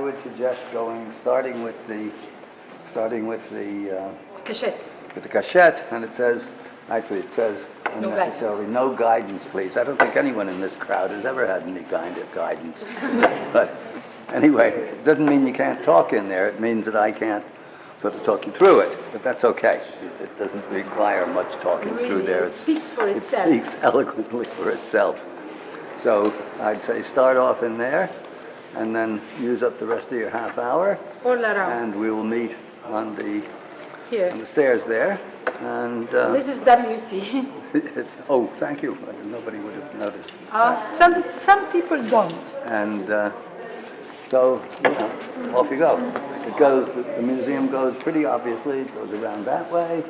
would suggest starting with the Cachette. with the cachette, and it says unnecessarily no guidance, please. I don't think anyone in this crowd has ever had any kind of guidance. But anyway, it doesn't mean you can't talk in there. It means that I can't sort of talk you through it, but that's okay. It doesn't require much talking through there. It speaks for itself. It speaks eloquently for itself. So I'd say start off in there, and then use up the rest of your half hour. All around. And we will meet on the stairs there. And this is WC. oh, thank you. Nobody would have noticed. Some people don't. And so, off you go. It goes. The museum goes pretty obviously. It goes around that way,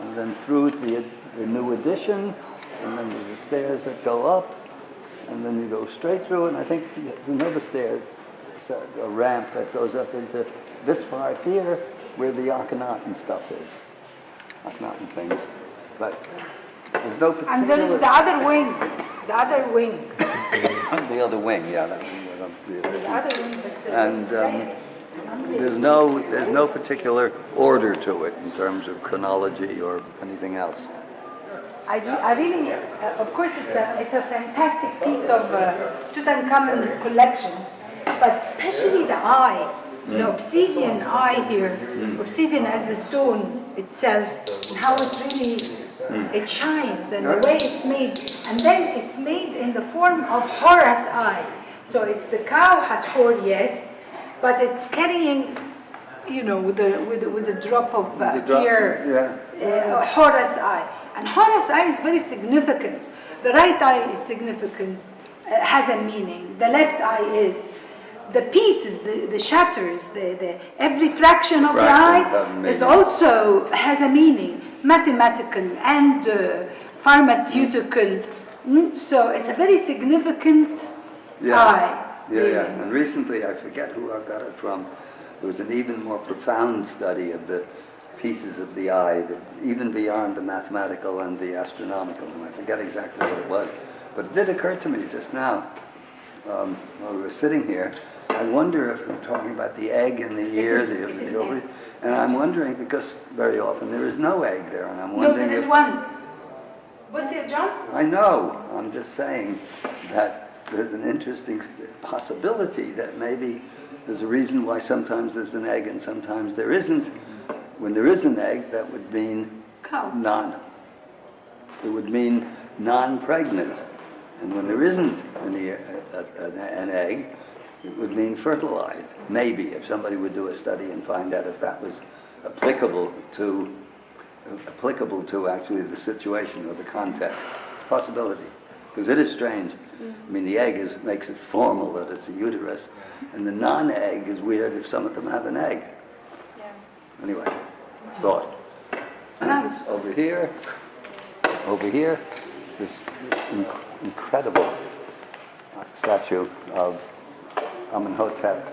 and then through the new addition, and then there's the stairs that go up, and then you go straight through it. And I think there's another stair, a ramp that goes up into this part here, where the Akhenaten stuff is. Akhenaten things. But there's no particular... And there is the other wing. The other wing. The other wing, yeah. That one, the other wing. And there's no particular order to it in terms of chronology or anything else. I really, of course, it's a fantastic piece of Tutankhamun collection, but especially the eye, the obsidian eye here, obsidian as the stone itself, and how it really it shines, and the way it's made, and then it's made in the form of Horus eye. So it's the cow Hathor, yes, but it's carrying, with a drop of tear, Horus eye. And Horus eye is very significant. The right eye is significant, has a meaning. The left eye is. The pieces, the shatters, every fraction of the eye is also has a meaning, mathematical and pharmaceutical. So it's a very significant eye. Yeah. And recently, I forget who I got it from, there was an even more profound study of the pieces of the eye, even beyond the mathematical and the astronomical, and I forget exactly what it was. But it did occur to me just now, while we were sitting here, I wonder if we're talking about the egg in the ear, the ovary, and I'm wondering, because very often there is no egg there, and I'm wondering there is one. Was it John? I know, I'm just saying that there's an interesting possibility that maybe there's a reason why sometimes there's an egg and sometimes there isn't. When there is an egg, that would mean it would mean non-pregnant. And when there isn't an egg, it would mean fertilized. Maybe, if somebody would do a study and find out if that was applicable to actually the situation or the context. It's a possibility, because it is strange. I mean, the egg makes it formal that it's a uterus, and the non-egg is weird if some of them have an egg. Yeah. Anyway, thought. Over here, this incredible statue of Amenhotep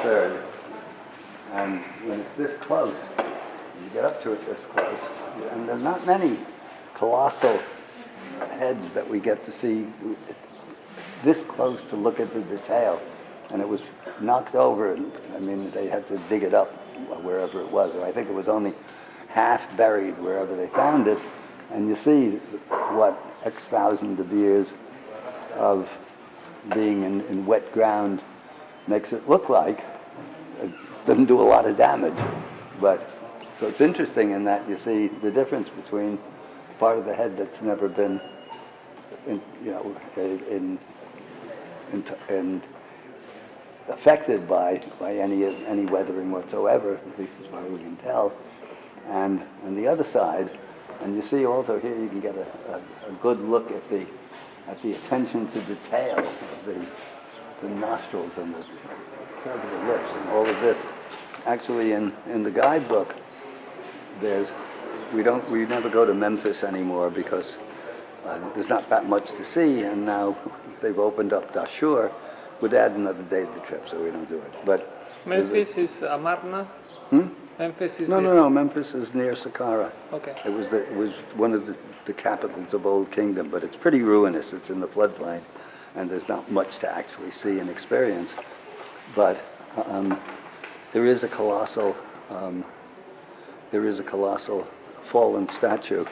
III. And when it's this close, you get up to it this close, and there's not many colossal heads that we get to see this close to look at the detail. And it was knocked over, and I mean, they had to dig it up wherever it was. Or I think it was only half buried wherever they found it. And you see what X thousand of years of being in wet ground makes it look like. It doesn't do a lot of damage, but so it's interesting in that you see the difference between part of the head that's never been, affected by any weathering whatsoever, at least as far as we can tell, and the other side. And you see also here you can get a good look at the attention to detail of the nostrils and the curve of the lips and all of this. Actually, in the guidebook, we never go to Memphis anymore because there's not that much to see, and now they've opened up Dashur. Would add another day to the trip, so we don't do it. But Memphis is Amarna. Memphis is no. Memphis is near Saqqara. Okay. It was one of the capitals of Old Kingdom, but it's pretty ruinous. It's in the floodplain, and there's not much to actually see and experience. But there is a colossal fallen statue,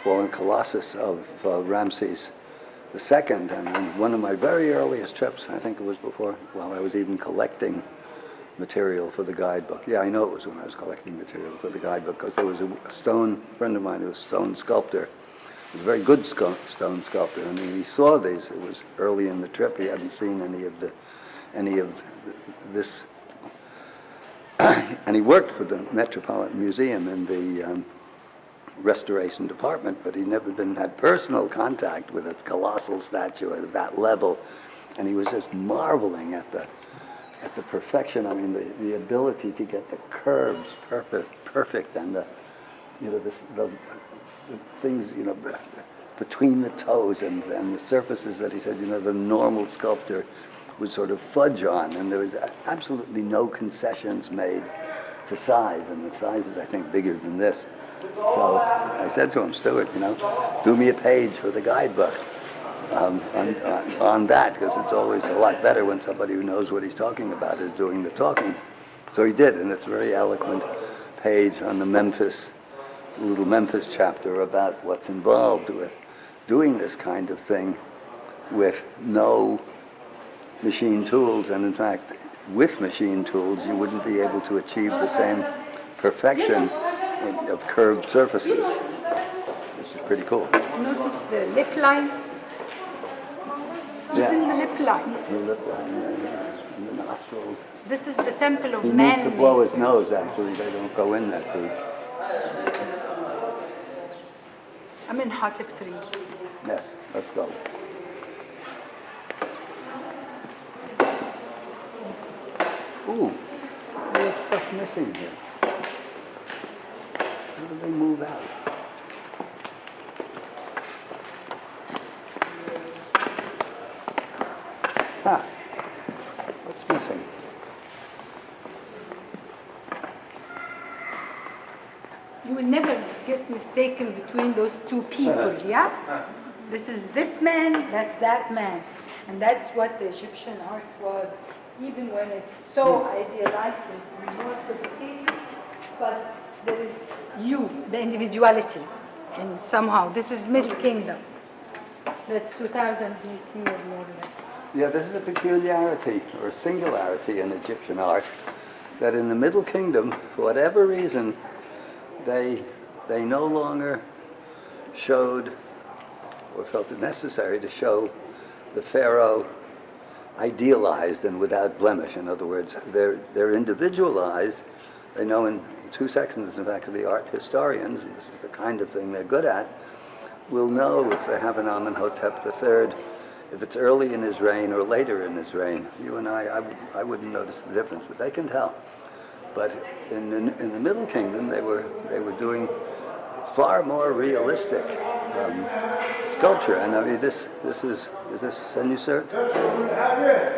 fallen colossus of Ramses II. And on one of my very earliest trips, I think it was while I was even collecting material for the guidebook. Yeah, I know it was when I was collecting material for the guidebook, because there was a friend of mine who was a stone sculptor. He was a very good stone sculptor, and he saw these. It was early in the trip. He hadn't seen any of this. And he worked for the Metropolitan Museum in the restoration department, but he never had personal contact with a colossal statue at that level. And he was just marveling at the perfection. I mean, the ability to get the curves perfect, and the things, between the toes and the surfaces that he said, the normal sculptor would sort of fudge on, and there was absolutely no concessions made to size, and the size is, I think, bigger than this. So I said to him, Stuart, do me a page for the guidebook on that, because it's always a lot better when somebody who knows what he's talking about is doing the talking. So he did, and it's a very eloquent page on the little Memphis chapter about what's involved with doing this kind of thing with no machine tools, and in fact, with machine tools, you wouldn't be able to achieve the same perfection of curved surfaces, which is pretty cool. Notice the lip line. Even the lip line. The lip line, and the nostrils. This is the temple of He man. needs to blow his nose, actually. They don't go in that deep. I'm in Hatip 3. Yes, let's go. Ooh, what stuff's missing here? How do they move out? Ha! What's missing? You will never get mistaken between those two people, yeah? This is this man, that's that man. And that's what the Egyptian art was, even when it's so idealized in most of the cases. But there is you, the individuality. And somehow, this is Middle Kingdom. That's 2000 BC or more or less. Yeah, this is a peculiarity or a singularity in Egyptian art, that in the Middle Kingdom, for whatever reason, they no longer showed or felt it necessary to show the pharaoh idealized and without blemish. In other words, they're individualized. They know in 2 seconds, in fact, the art historians, and this is the kind of thing they're good at, will know if they have an Amenhotep III, if it's early in his reign or later in his reign. You and I wouldn't notice the difference, but they can tell. But in the Middle Kingdom, they were doing far more realistic sculpture. And I mean, is this Senusert?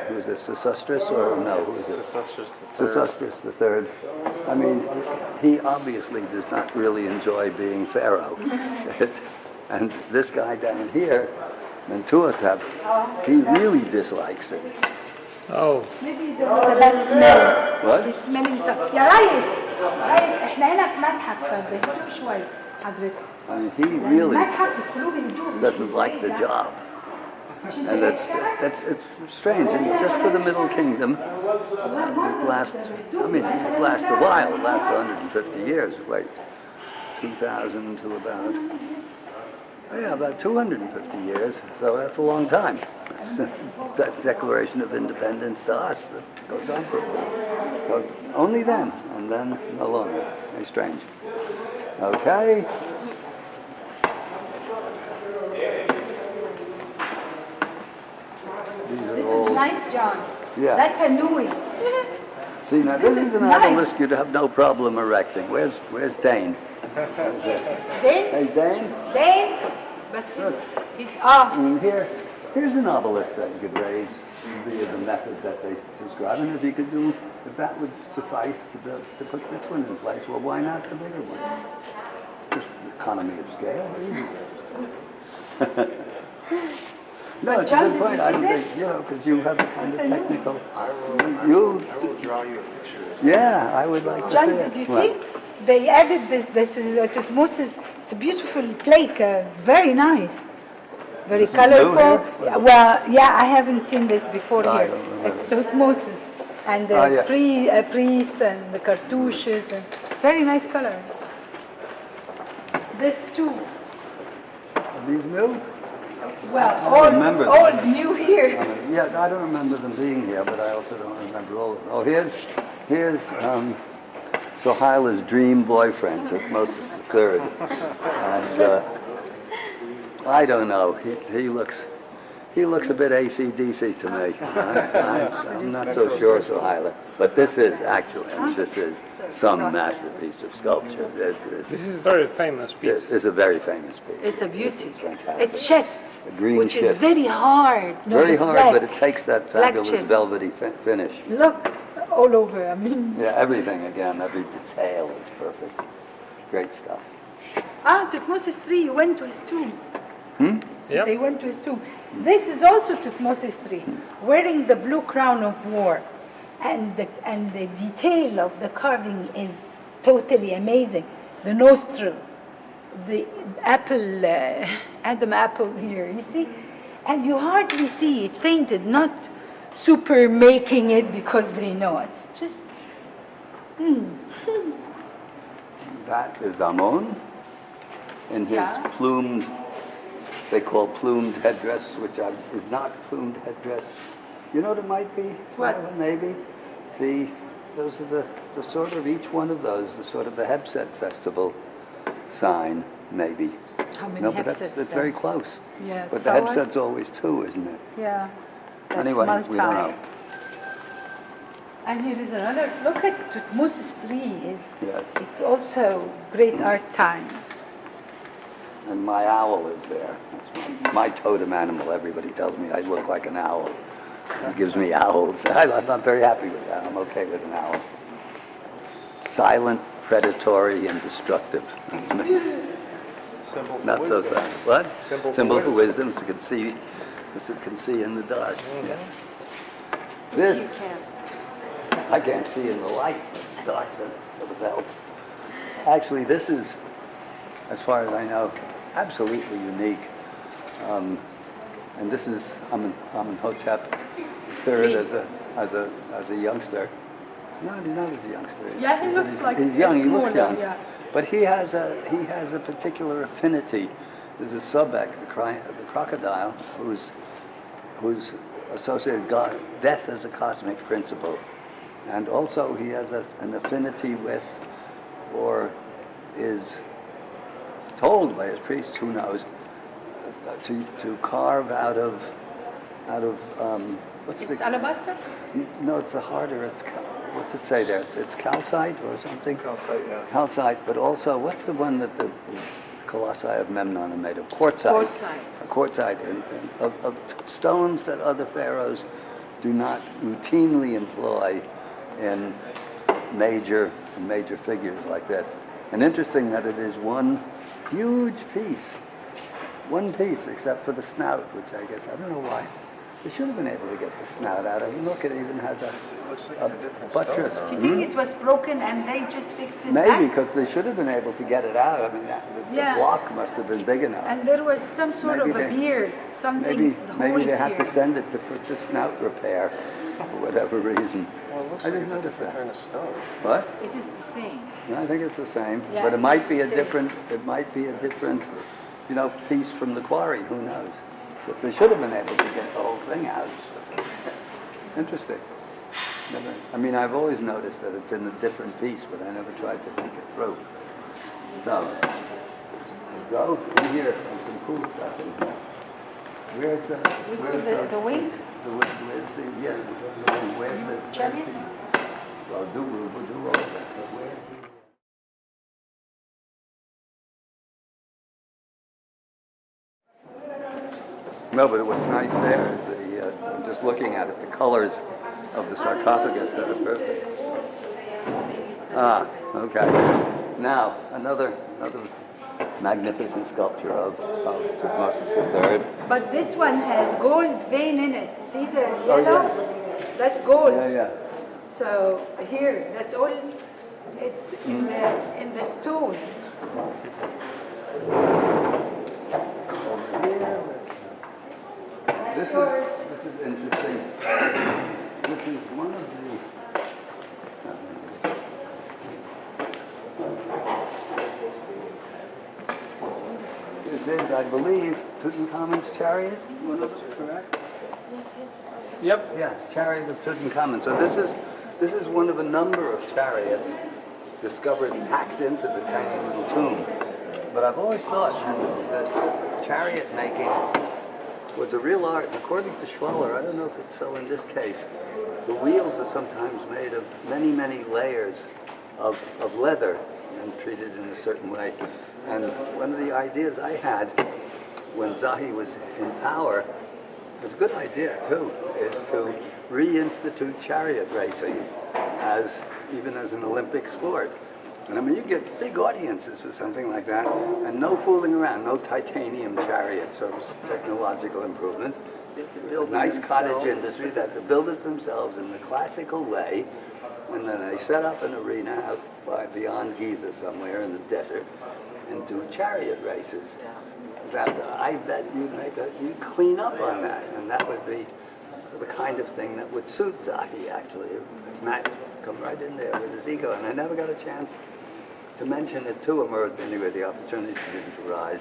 Who is this, Sesostris, or no, who is it? Sesostris III. I mean, he obviously does not really enjoy being pharaoh. And this guy down here, Mentuhotep, he really dislikes it. Oh. Maybe there was a bad smell. What? He's smelling something. يا ريس احنا هنا في متحف بهدوء شوي حضرتك. I mean, he really المتحف بيدخلوه بهدوء. doesn't like the job. And it's strange. And just for the Middle Kingdom, it lasts a while. It lasts 150 years. Wait, 2000 to about 250 years. So that's a long time. That Declaration of Independence to us that goes on for a while. So only then, and then no longer. Very strange. Okay. This is nice, John. Yeah. That's a Nui. See, now this is an nice. obelisk you'd have no problem erecting. Where's Dane? Dane? Hey, Dane? Dane? But he's Here's an obelisk that you could raise via the method that they describe. And if that would suffice to put this one in place, well, why not the bigger one? Just economy of scale. No, But it's John, a good did you point. I see don't this? think, you know, because you have the kind of It's a new- technical. I You, will draw you a picture. yeah, I would like to John, see it. did you Well, see? They added this. This is Tutmosis. It's a beautiful plaque. Very nice. Very This is new colorful. here? Yeah, well, yeah, I haven't seen this before I here. don't remember. It's Tutmosis and the Oh, yeah. priest and the cartouches and very nice color. This too. Are these new? Well, remember all that. new here. Yeah, I don't remember them being here, but I also don't remember all of them. Oh, here's Sohaila's dream boyfriend, Tutmosis III. And I don't know, he looks a bit AC/DC to me. I'm not so sure, Sohaila. But this is some masterpiece of sculpture. This is very famous This piece. is a very famous piece. It's a beauty. It's fantastic. It's chest, A green which chest. is very hard. No, Very it's hard, black. but it takes that Black fabulous chest. velvety finish. Look, all over. I mean, Yeah, everything again, every detail is perfect. Great stuff. Tutmosis III, you went to his tomb. Yep. They went to his tomb. This is also Tutmosis III, wearing the blue crown of war. And the detail of the carving is totally amazing. The nostril, the apple, Adam apple here, you see? And you hardly see it fainted, not super making it because they know. It's just, That is Amon in his Yeah. plumed, they call plumed headdress, which is not plumed headdress. You know what it might be? What? Maybe. Those are the sort of, each one of those, the sort of the Hebset festival sign, maybe. how many No, but Hebsets that's there? very close. Yeah, But so the what? Hebset's always two, isn't it? Yeah. That's Anyway, multi. we don't know. And here is another, look at Tutmosis III. Yeah. It's also great art time. And my owl is there. That's my totem animal. Everybody tells me I look like an owl. It gives me owls. I'm not very happy with that. I'm okay with an owl. Silent, predatory, and destructive. That's me. Symbol for Not so wisdom. sad. What? Symbol for wisdom. So it can see in the dark. Yeah. This, I can't see in the light. It's dark, but it helps. Actually, this is, as far as I know, absolutely unique. And this is Amenhotep III as a youngster. No, he's not as a youngster. Yeah, he looks like he's young. He looks smaller, young. yeah. But he has a particular affinity. There's a Sobek, the crocodile, who's associated death as a cosmic principle, and also he has an affinity with, or is told by his priest, who knows, to carve out of what's Is the it alabaster? no, it's the harder. What's it say there? It's calcite or something. Calcite, yeah. Calcite, but also what's the one that the colossi of Memnon are made of? Quartzite. Quartzite. Quartzite, and of stones that other pharaohs do not routinely employ in major figures like this. And interesting that it is one huge piece. One piece, except for the snout, which I guess, I don't know why. They should have been able to get the snout out of it. Look, it even has It looks like a it's a different buttress. stone. Do you think it was broken and they just fixed it Maybe, back? because they should have been able to get it out. I mean, the Yeah. block must have been big enough. And there was some sort Maybe of a they- beard, something, the Maybe holes they had here. to send it for snout repair for whatever reason. Well, it looks I like didn't it's a notice different that. kind of stone. What? It is the same. No, I think it's the same, Yeah, but it might be a it's the same. different. It might be a different, piece from the quarry. Who knows? Because they should have been able to get the whole thing out. Interesting. I've always noticed that it's in a different piece, but I never tried to think it through. So, let's go in here. There's some cool stuff in here. Where's the? The wing? Where's the Chariot? Well, we'll do all of that. But where's the? No, but what's nice there is I'm just looking at it, the colors of the sarcophagus that are perfect. Ah, okay. Now, another magnificent sculpture of Tutmosis III. But this one has gold vein in it. See the Oh, yellow? yeah. That's gold. Yeah. So here, that's all. It's in the stone. This is interesting. This is one of the. This is, I believe, Tutankhamun's chariot. One of them, correct? Yep. Yeah, chariot of Tutankhamun. So this is one of a number of chariots discovered packed into the tiny little tomb. But I've always thought that chariot making was a real art. And according to Schwaller, I don't know if it's so in this case, the wheels are sometimes made of many, many layers of leather and treated in a certain way. And one of the ideas I had when Zahi was in power, it's a good idea too, is to reinstitute chariot racing even as an Olympic sport. And I mean, you get big audiences for something like that, and no fooling around, no titanium chariots or technological improvements. A nice cottage industry that they build it themselves in the classical way, and then they set up an arena out beyond Giza somewhere in the desert and do chariot races. That I bet you'd clean up on that, and that would be the kind of thing that would suit Zahi actually. Matt come right in there with his ego, and I never got a chance to mention it to him, or anyway, the opportunity didn't arise,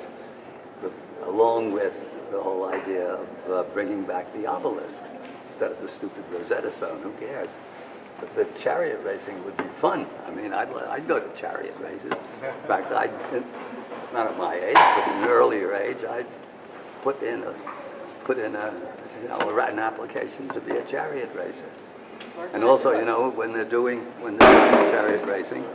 along with the whole idea of bringing back the obelisks instead of the stupid Rosetta Stone. Who cares? But the chariot racing would be fun. I mean, I'd go to chariot races. In fact, not at my age, but in an earlier age, I'd put in an application to be a chariot racer. And also, when they're doing chariot racing,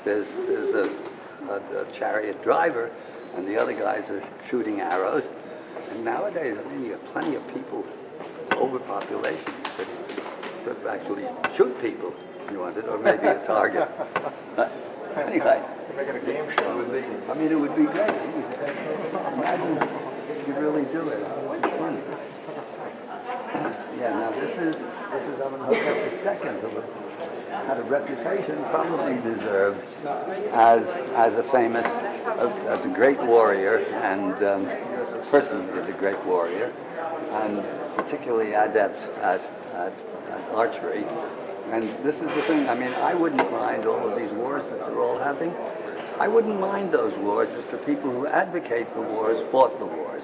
there's a chariot driver, and the other guys are shooting arrows. And nowadays, I mean, you have plenty of people, overpopulation, could actually shoot people if you wanted, or maybe a target. Anyway. Making a game show. It would be great. Imagine if you really do it. It would be fun. Yeah, now this is Amenhotep's II, who had a reputation, probably deserved, as a famous, as a great warrior, and personally as a great warrior, and particularly adept at archery. And this is the thing, I mean, I wouldn't mind all of these wars that they're all having. I wouldn't mind those wars if the people who advocate the wars fought the wars.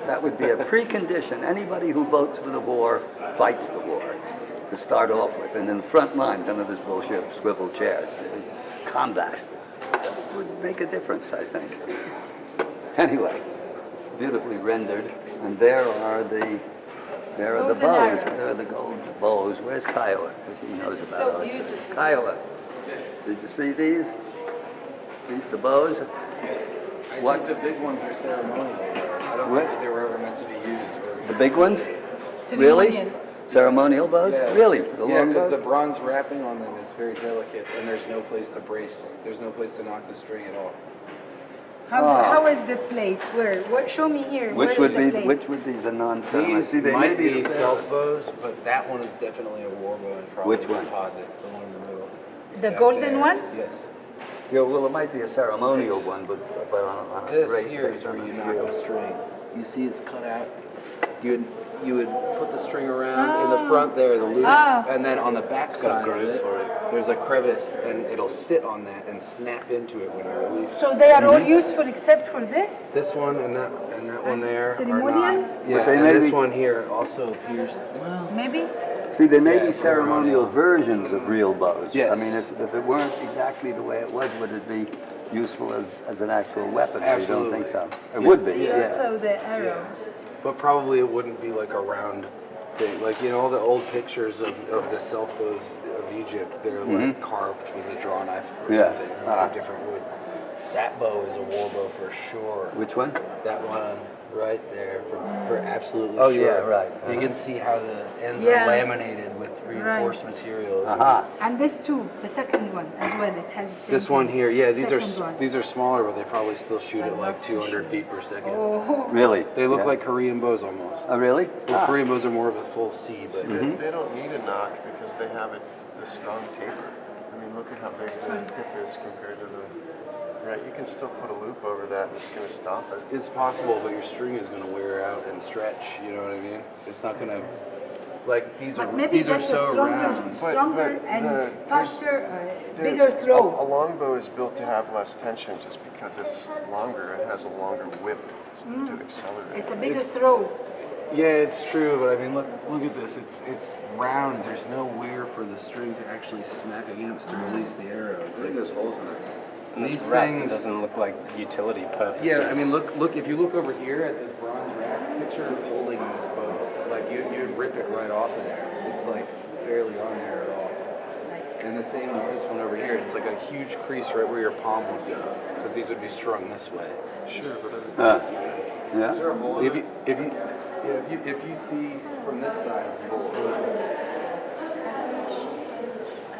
That would be a precondition. Anybody who votes for the war fights the war to start off with. And in the front line, none of this bullshit of swivel chairs. Combat. That would make a difference, I think. Anyway, beautifully rendered. And there are the bows. There are the gold bows. Where's Kiowa? Because he knows about it. beautiful. Kiowa, did you see these? The bows? Yes. I What? think the big ones are ceremonial. I don't What? think they were ever meant to be used. The big ones? Ceremonial. Really? Ceremonial bows? Yeah. Really? The Yeah, long because bows? the bronze wrapping on them is very delicate, and there's no place to brace. There's no place to knock the string at all. How is the place? Where? What? Show me here. Which Where would is be the place? which would be the non-ceremonial? These See, they might may be the self bows, but that one is definitely a war bow and probably Which one? a composite, the one in the middle. The Back golden there. one? Yes. Yeah, well, it might be a ceremonial one, but on a This great here is where you knock the string. You see it's cut out. You would put the string around in the front there, the loop, and then on the back side of it, there's a crevice, and it'll sit on that and snap into it when you release. So they are all useful except for this? This one and that one there Ceremonial? are not. Yeah, But they and may this be- one here also appears. Well, Maybe? See, they may Yeah, be ceremonial ceremonial. versions of real bows. Yes. I mean, if it weren't exactly the way it was, would it be useful as an actual weapon? Absolutely. You don't think so? It Yes. would be, See yeah. also the arrows. but probably it wouldn't be like a round thing. Like, all the old pictures of the self bows of Egypt, they're like carved with a draw knife or Yeah. something, or different wood. That bow is a war bow for sure. Which one? That one right there for absolutely Oh, sure. yeah, right. You can see how the ends Yeah. are laminated with reinforced material. Aha. And this too, the second one as well, it has the same This one thing. here, yeah, Second one. these are smaller, but they probably still shoot I at like love to 200 shoot. feet per second. Oh, Really? They look Yeah. like Korean bows almost. Oh, really? Well, Ah. Korean bows are more of a full C, but They don't need a knock because they have the strong taper. I mean, look at how big the tip is compared to the. Right, you can still put a loop over that and it's going to stop it. it's possible, but your string is going to wear out and stretch. You know what I mean? It's not going to like these but are maybe these are that's so a stronger, round. stronger But and the- faster, A bigger throw. longbow is built to have less tension just because it's longer. It has a longer whip to accelerate. It's a bigger throw. Yeah, it's true, but I mean, look at this. It's round. There's no wear for the string to actually smack against to release the arrow. It's like there's holes in it. And this these rack things. doesn't look like utility purposes. Yeah, I mean, look. If you look over here at this bronze rack, picture of holding this bow. Like you'd rip it right off of there. It's like barely on there at all. And the same with this one over here. It's like a huge crease right where your palm would go, because these would be strung this way. Sure, but Yeah. If you see from this side,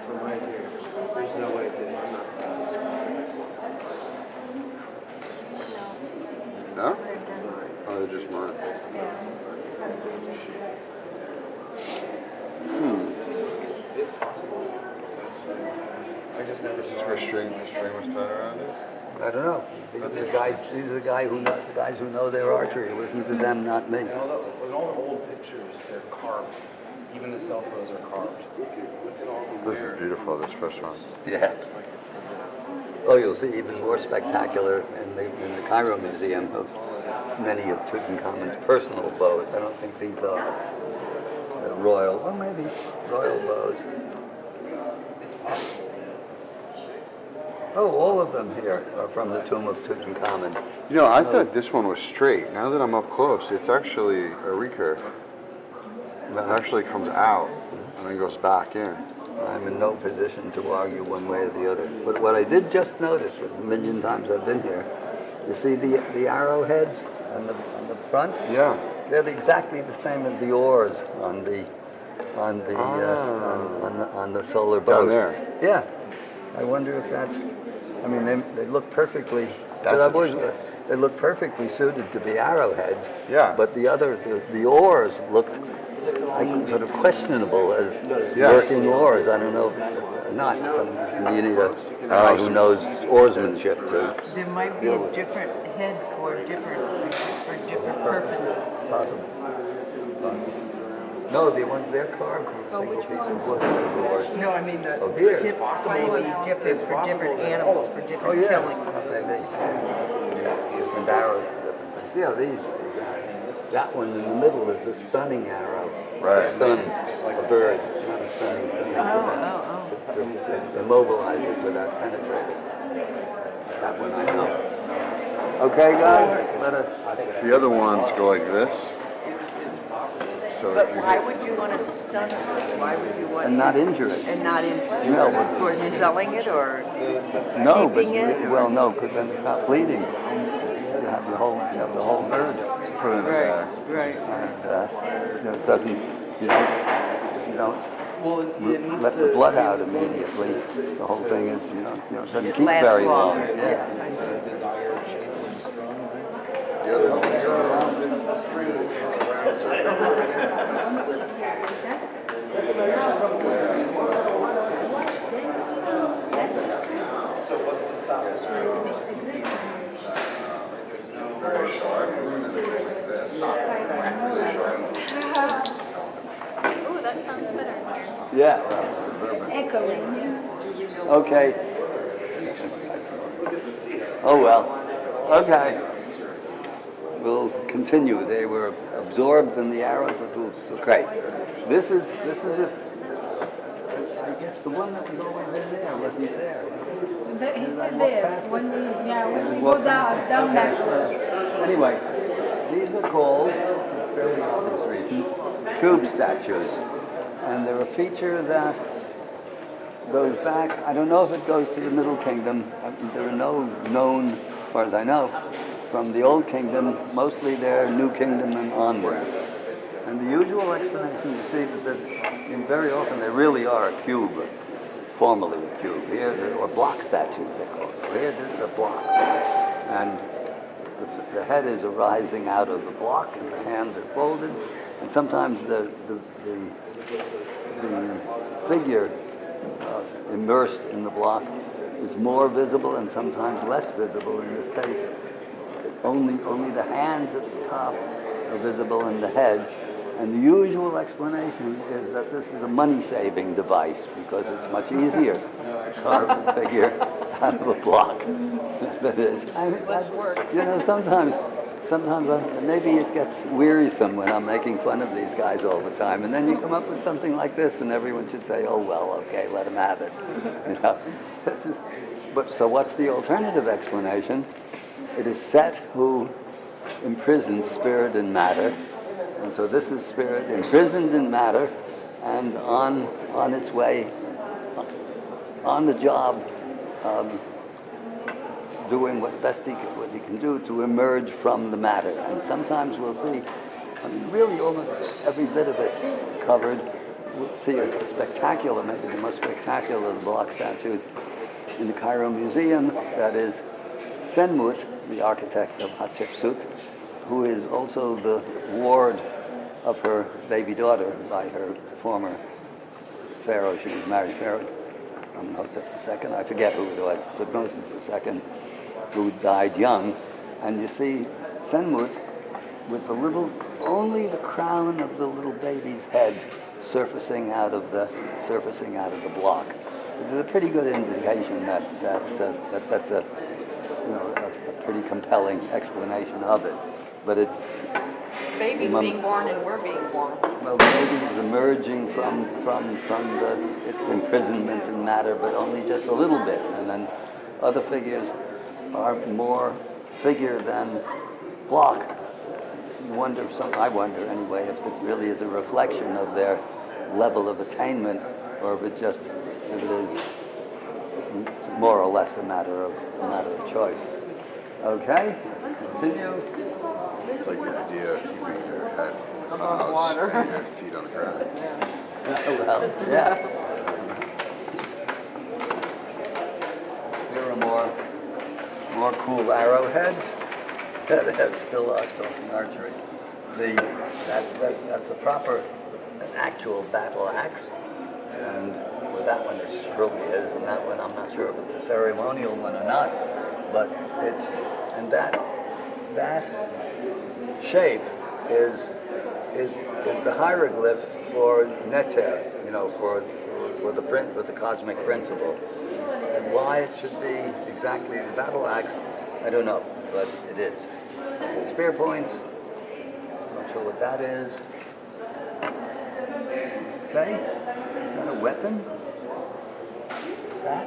from right here, there's no way to. I'm not No? Oh, they're just mine. It's possible. I just never Is this saw where it. the string was tied around it? I don't know. These are the guys who know their archery. Listen to them, not me. And all the old pictures, they're carved. Even the self rows are carved. Look at all the This is beautiful, this first one. Yeah. Oh, you'll see even more spectacular in the Cairo Museum of many of Tutankhamun's personal bows. I don't think these are royal, or maybe royal bows. It's possible. Oh, all of them here are from the tomb of Tutankhamun. You know, I thought this one was straight. Now that I'm up close, it's actually a recurve. It actually comes out and then goes back in. I'm in no position to argue one way or the other. But what I did just notice, with the million times I've been here, you see the arrowheads on the front? Yeah. They're exactly the same as the oars on the solar boat. Down there. Yeah. I wonder if that's. I mean, they look perfectly. That's I've always, interesting. they look perfectly suited to be arrowheads. Yeah. But the oars looked like sort of questionable as Yeah. working oars. I don't know, not. You need a guy who knows oarsmanship to. There might be a different head for different purposes. Possible. No, the ones they're carved from a single piece of wood. Or, No, I mean, Oh, the here. tips may be different for different animals, for different killings. Maybe. Different arrows, different things. Yeah, these. That one in the middle is a stunning arrow. Right. To stun a bird, not a stunning thing. To immobilize it without penetrating. That one I know. Okay, guys, let us. The other ones go like this. So But if you why hit, would you want to stun it? Why would you want And not injure it. and not in No, but- for selling it or No, but keeping it? well, no, because then it's not bleeding. You have the whole bird. put it in the bag. Right. And it doesn't. You don't Well, it needs let to, the blood out immediately. The whole thing is, it doesn't keep lasts very long. longer. Yeah. the desired shape and strong, right? The other ones are. The string around circle. So what's the stop? Very sharp. And then it goes like this. Really sharp. Oh, that sounds better. Yeah. Echoing. Okay. Oh well. Okay. We'll continue. They were absorbed in the arrows. So great. This is if I guess the one that was always in there wasn't there. He's still there. When we go down that road. Anyway, these are called, for fairly obvious reasons, cube statues. And they're a feature that goes back, I don't know if it goes to the Middle Kingdom. There are no known, as far as I know, from the Old Kingdom, mostly their New Kingdom and onward. And the usual explanation, you see that there's, very often they really are a cube, formally a cube. Here, or block statues, they call it. Here, this is a block. And the head is arising out of the block, and the hands are folded. And sometimes the figure immersed in the block is more visible and sometimes less visible. In this case, only the hands at the top are visible and the head. And the usual explanation is that this is a money-saving device because it's much easier to carve a figure out of a block than it is. Sometimes maybe it gets wearisome when I'm making fun of these guys all the time, and then you come up with something like this, and everyone should say, "Oh well, okay, let him have it." But so what's the alternative explanation? It is Set who imprisons spirit and matter, and so this is spirit imprisoned in matter, and on its way, on the job. Doing what he can do to emerge from the matter. And sometimes we'll see, really almost every bit of it covered. We'll see a spectacular, maybe the most spectacular of the block statues in the Cairo Museum, that is Senmut, the architect of Hatshepsut, who is also the ward of her baby daughter by her former pharaoh. She was married pharaoh, Amenhotep II, I forget who it was, Tutmosis II, who died young. And you see Senmut with only the crown of the little baby's head surfacing out of the block, which is a pretty good indication that's a pretty compelling explanation of it. But it's Baby's being born and we're being born. well, the baby is emerging from its imprisonment in matter, but only just a little bit, and then other figures are more figure than block. I wonder anyway, if it really is a reflection of their level of attainment, or if it is more or less a matter of choice. Okay, continue. It's like the idea of keeping your head in the clouds and your feet on the ground. Well, yeah. Here are more cool arrowheads. That's still talking archery. That's an actual battle axe, and well, that one surely is, and that one I'm not sure if it's a ceremonial one or not, but that shape is the hieroglyph for Neter, for the cosmic principle. And why it should be exactly the battle axe, I don't know, but it is. Okay, spear points, I'm not sure what that is. Say, is that a weapon? That?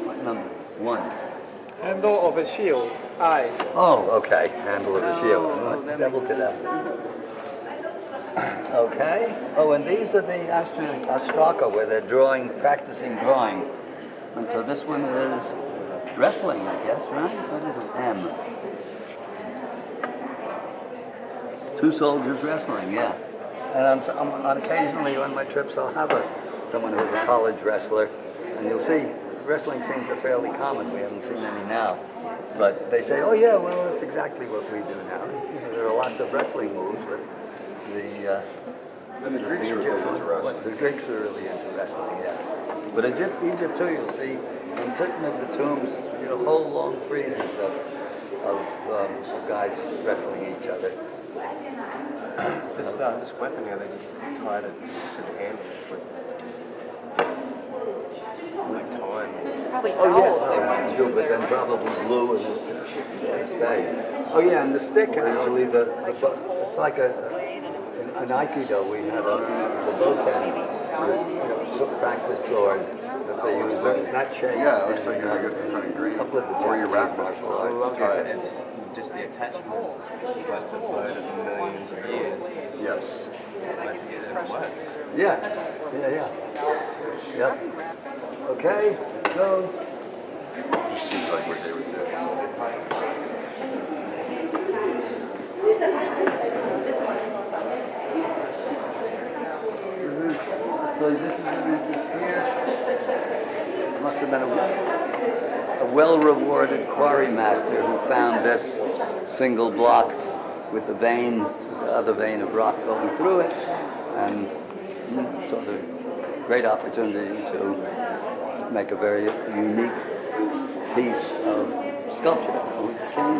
What number? 1. Handle of a shield. I. Oh, okay. Handle of a shield. What devil could that be? Okay. Oh, and these are the Astraka, where they're practicing drawing. And so this one is wrestling, I guess, right? What is an M? 2 soldiers wrestling, yeah. And on occasionally on my trips, I'll have someone who's a college wrestler, and you'll see wrestling scenes are fairly common. We haven't seen any now, but they say, "Oh yeah, well, it's exactly what we do now." There are lots of wrestling moves, but And the Greeks were really into wrestling. The Greeks were really into wrestling, yeah. But Egypt too, you'll see in certain of the tombs, whole long friezes of guys wrestling each other. This weapon here, they just tied it to the handle with like time. It's probably dowels they went through But then probably glue and stay. Oh yeah, and the stick actually, it's like an Aikido. We have the boken, practice sword that they use. That shape. Yeah, it looks like you're kind of green. A couple of the Or your wrap martial arts. It's just the attachments. It's like the blood of millions of years. Yes. It works. Yeah. Yep. Okay, go. Just seems like what they would do. So this is an interest here. Must have been a well-rewarded quarry master who found this single block with the vein, the other vein of rock going through it, and sort of great opportunity to make a very unique piece of sculpture. King,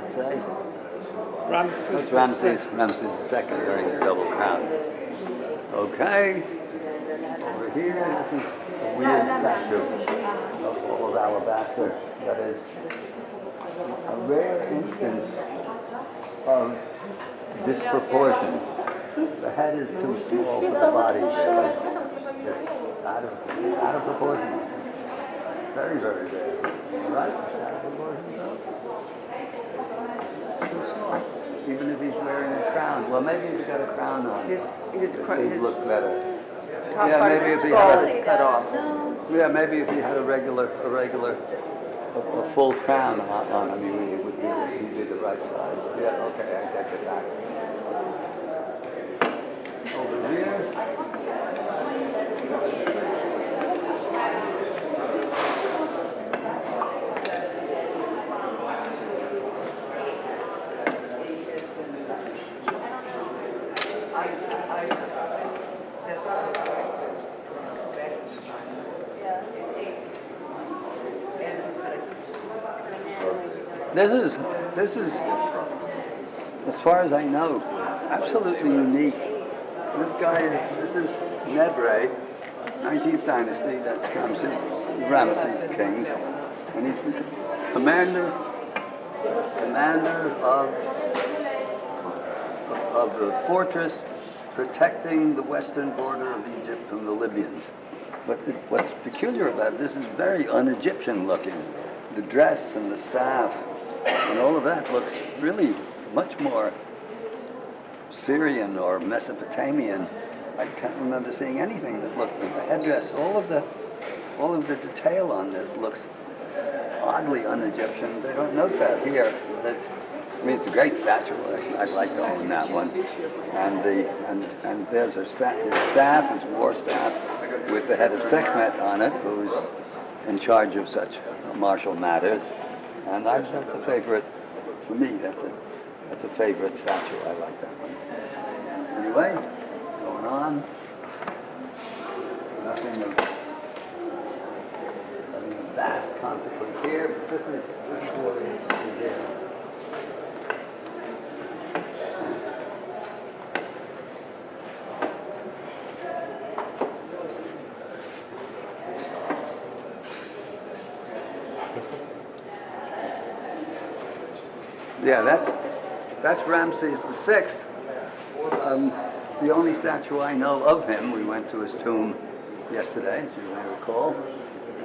let's say. That's Ramses II wearing the double crown. Okay, over here, this is a weird statue of all of alabaster. That is a rare instance of disproportion. The head is too small for the body. It's out of proportion. Very, very rare. Right? Out of proportion, though. It's too small. Even if he's wearing a crown. Well, maybe if he got a crown on, His he'd look better. top Yeah, part maybe of if the he skull had is cut off. Yeah, maybe if he had a full crown on him, he'd be the right size. Yeah, okay, I take it back. Over here. This is, as far as I know, absolutely unique. This is Nebre, 19th dynasty, that's Ramesses the kings, and he's the commander of the fortress protecting the western border of Egypt from the Libyans. But what's peculiar about this is very un-Egyptian looking. The dress and the staff and all of that looks really much more Syrian or Mesopotamian. I can't remember seeing anything that looked like the headdress. All of the detail on this looks oddly un-Egyptian. They don't note that here, but it's a great statue. I'd like to own that one. And there's his staff, his war staff, with the head of Sekhmet on it, who's in charge of such martial matters. And that's a favorite for me. That's a favorite statue. I like that one. Anyway, going on. Nothing of vast consequence here, but this is really interesting here. Yeah, that's Ramses VI. The only statue I know of him. We went to his tomb yesterday, as you may recall,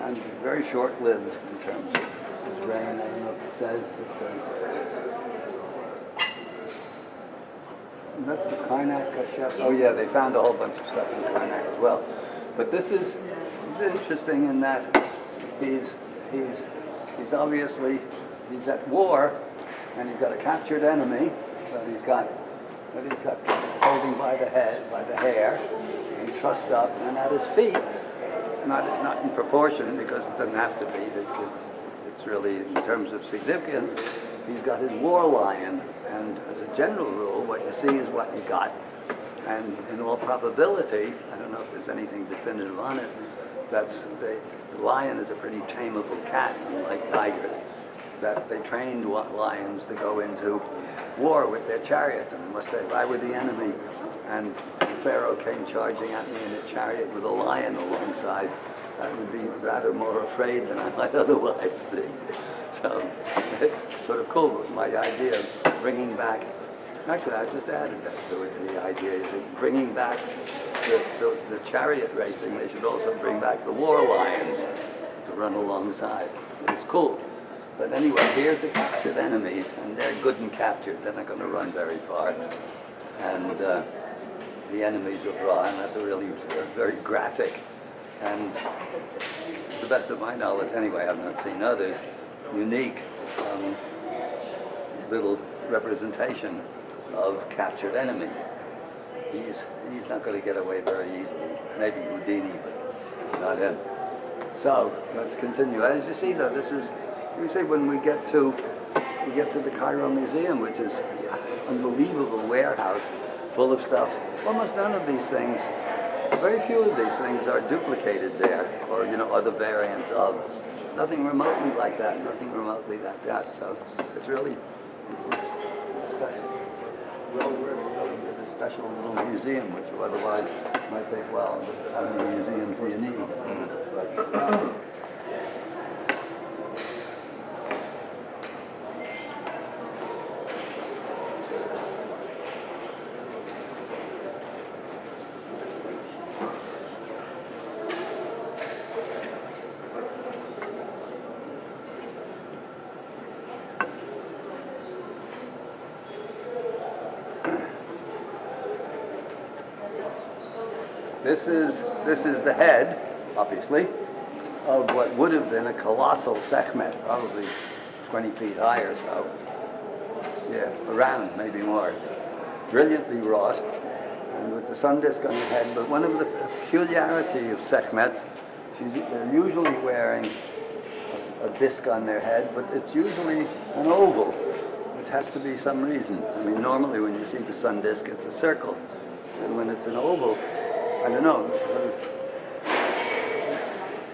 and very short-lived in terms of his reign. I don't know if it says. That's the Karnak Kashyap. Oh yeah, they found a whole bunch of stuff in Karnak as well. But this is interesting in that he's obviously at war. And he's got a captured enemy that he's got holding by the hair, and trussed up, and at his feet, not in proportion because it doesn't have to be. It's really in terms of significance. He's got his war lion, and as a general rule, what you see is what you got. And in all probability, I don't know if there's anything definitive on it. The lion is a pretty tameable cat, unlike tigers. That they trained lions to go into war with their chariots. And I must say, if I were the enemy and Pharaoh came charging at me in his chariot with a lion alongside, I would be rather more afraid than I might otherwise be. So it's sort of cool, but my idea of bringing back, actually I just added that to it, the idea of bringing back the chariot racing. They should also bring back the war lions to run alongside. It's cool. But anyway, here's the captured enemies, and they're good and captured. They're not going to run very far. And the enemies of Ra, and that's a really very graphic. And to the best of my knowledge, anyway, I've not seen others, unique little representation of captured enemy. He's not going to get away very easily. Maybe Houdini, but not him. So let's continue. As you see, though, this is, you see, when we get to the Cairo Museum, which is an unbelievable warehouse full of stuff. Almost none of these things, very few of these things are duplicated there, or other variants of. Nothing remotely like that. Nothing remotely like that. So it's really special. Well, we're going to this special little museum, which otherwise might take a while. Just how many museums do you need? But, This is the head, obviously, of what would have been a colossal Sekhmet, probably 20 feet high or so. Yeah, around, maybe more. Brilliantly wrought, and with the sun disk on the head. But one of the peculiarity of Sekhmets, they're usually wearing a disc on their head, but it's usually an oval, which has to be some reason. I mean, normally when you see the sun disk, it's a circle, and when it's an oval, I don't know,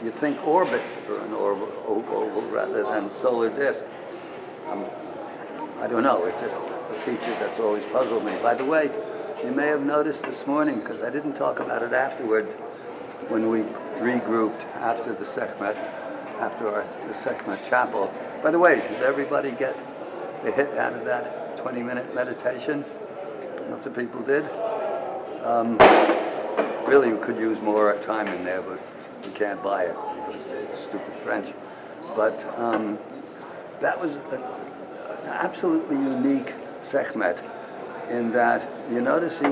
you think orbit for an oval rather than solar disk. I don't know, it's just a feature that's always puzzled me. By the way, you may have noticed this morning, because I didn't talk about it afterwards, when we regrouped after the Sekhmet, the Sekhmet chapel. By the way, did everybody get a hit out of that 20-minute meditation? Lots of people did. Really, we could use more time in there, but we can't buy it because it's stupid French. But that was an absolutely unique Sekhmet in that you notice she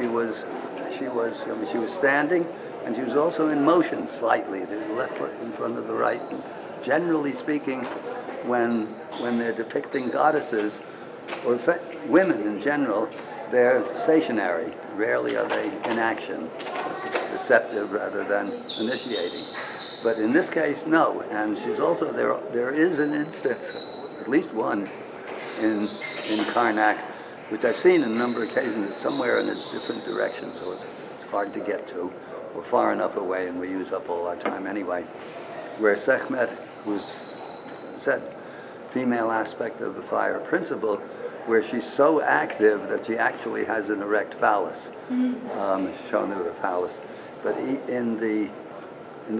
was standing, and she was also in motion slightly. There's the left foot in front of the right. And generally speaking, when they're depicting goddesses or women in general, they're stationary. Rarely are they in action, receptive rather than initiating. But in this case, no. And she's also there is an instance, at least one, in Karnak, which I've seen on a number of occasions. It's somewhere in a different direction, so it's hard to get to. We're far enough away, and we use up all our time anyway. Where Sekhmet was said, female aspect of the fire principle, where she's so active that she actually has an erect phallus, shown with a phallus. But in the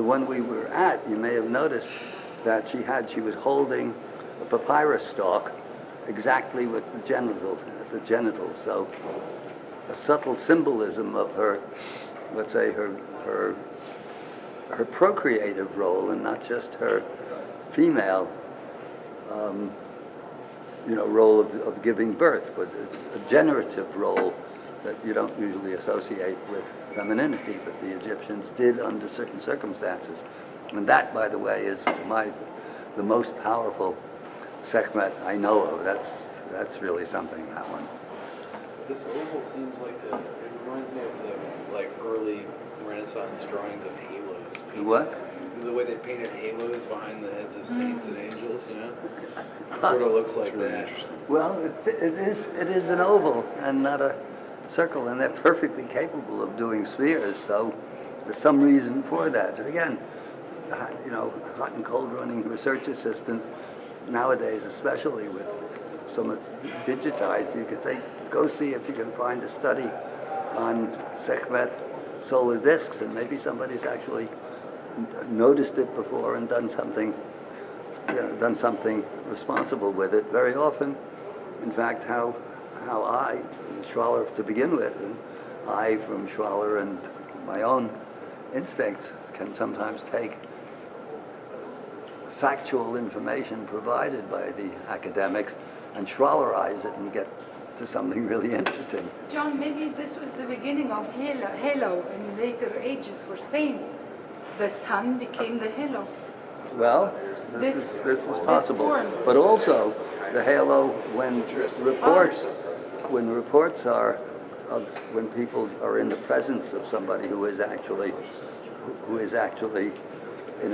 one we were at, you may have noticed that she was holding a papyrus stalk exactly with the genitals. So a subtle symbolism of her, let's say her procreative role, and not just her female role of giving birth, but a generative role that you don't usually associate with femininity, but the Egyptians did under certain circumstances. And that, by the way, is the most powerful Sekhmet I know of. That's really something, that one. This oval seems like it reminds me of the early Renaissance drawings of halos. What? The way they painted halos behind the heads of saints and angels, It sort of looks like that. Well, it is an oval and not a circle, and they're perfectly capable of doing spheres, so there's some reason for that. And again, hot and cold running research assistants, nowadays especially with so much digitized, you could say, go see if you can find a study on Sekhmet solar disks, and maybe somebody's actually noticed it before and done something responsible with it. Very often, in fact, how I, Schwaller to begin with, and I from Schwaller and my own instincts can sometimes take factual information provided by the academics and Schwallerize it and get to something really interesting. John, maybe this was the beginning of halo in later ages for saints. The sun became the halo. Well, this is possible, form. but also the halo when reports are of when people are in the presence of somebody who is actually in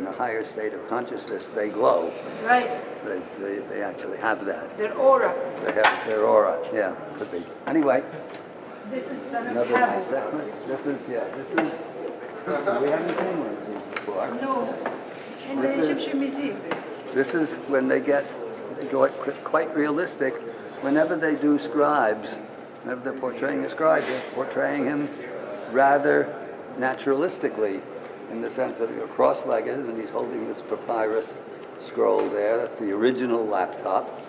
a higher state of consciousness, they glow. Right. They actually have that. Their aura. They have their aura. Yeah, could be. Anyway, This is son of another nice Pebble. segment. This is. We haven't seen one of these before. No. In the This is- Egyptian Museum. This is when they go quite realistic. Whenever they do scribes, whenever they're portraying a scribe, they're portraying him rather naturalistically, in the sense that you're cross-legged and he's holding this papyrus scroll there. That's the original laptop.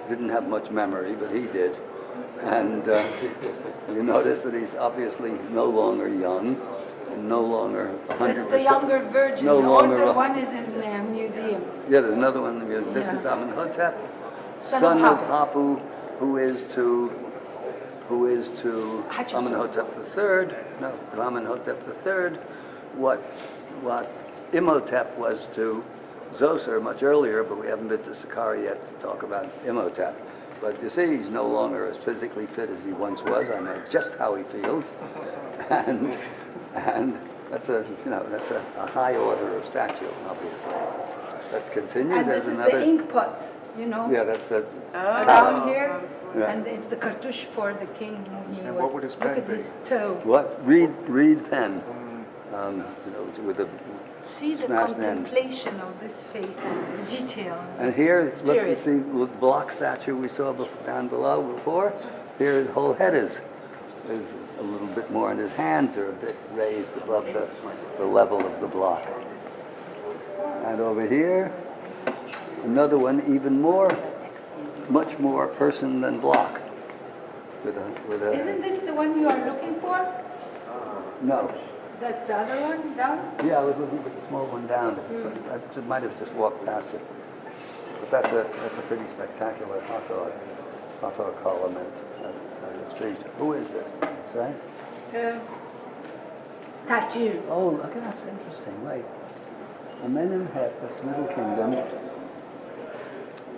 Didn't have much memory, but he did. And you notice that he's obviously no longer young and no longer 100%. That's the younger version. No The longer older one is in the museum. Yeah, there's another one. This Yeah. is Amenhotep, Son of son of Hapu. Hapu, who is to Hatshepsut. Amenhotep III. No, to Amenhotep III. What Imhotep was to Zoser much earlier, but we haven't been to Saqqara yet to talk about Imhotep. But you see, he's no longer as physically fit as he once was. I know just how he feels, and that's a high order of statue, obviously. Let's continue. And There's this is another. the ink pot, you know, Yeah, that's a. around here. Yeah. And it's the cartouche for the king. He And was, what would his look pen at be? his toe. What? Reed pen. With a See the smashed end. contemplation of this face and the detail. And here, look, you Spirit. see the block statue we saw down below before. Here his whole head is a little bit more, and his hands are a bit raised above the level of the block. And over here, another one, even more, much more person than block. Isn't this the one you are looking for? No. That's the other one down? Yeah, I was looking for the small one down. I might have just walked past it. But that's a pretty spectacular Hathor column at the street. Who is this? Did it say? Statue. Oh, look, that's interesting. Wait. Amenemhet, that's Middle Kingdom.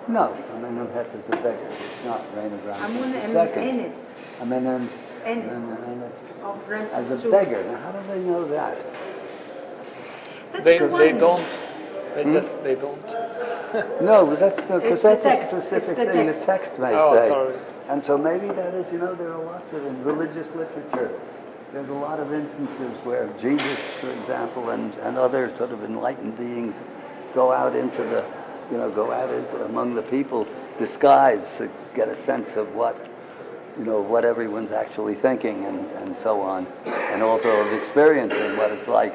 No, Amenemhet is a beggar. It's not reign of Ramses Amun II. and Enet Amenemhet of as a Ramses II. beggar. Now, how do they know that? That's They the one. don't. They don't. No, but because It's the that's a text. specific It's the thing. text. The text may Oh, say. sorry. And so maybe that is, there are lots of in religious literature. There's a lot of instances where Jesus, for example, and other sort of enlightened beings go out into among the people disguised to get a sense of what everyone's actually thinking and so on, and also of experiencing what it's like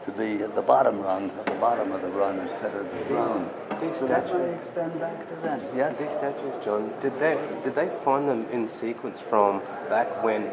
to be at the bottom rung, at the bottom of the run instead of the throne. These So that statues, might extend back to then. Yes? these statues, John, did they find them in sequence from back when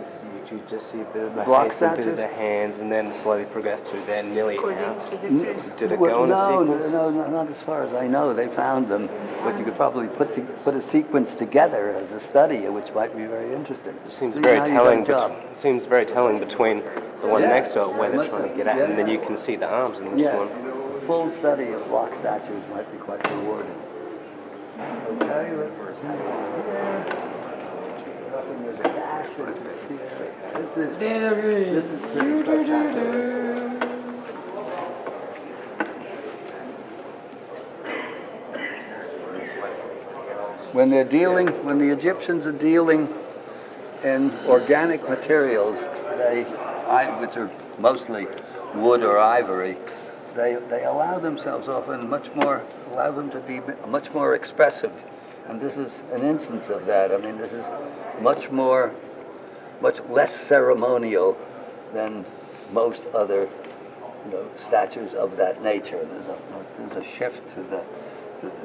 you just see the Block face and bit statues? of the hands, and then slowly progress to then nearly According out? to different. Did it go in a sequence? No, not as far as I know. They found them, but you could probably put a sequence together as a study, which might be very interesting. It seems See, very now you telling. got a job. Seems very telling between the one Yeah, next to it where they're much trying to so. get at, Yeah. and then you can see the arms in this Yeah, one. a full study of block statues might be quite rewarding. Okay, let's see. Nothing is dashed into here. This is pretty spectacular. When the Egyptians are dealing in organic materials, which are mostly wood or ivory, they allow themselves often allow them to be much more expressive. And this is an instance of that. I mean, this is much less ceremonial than most other statues of that nature. There's a shift to the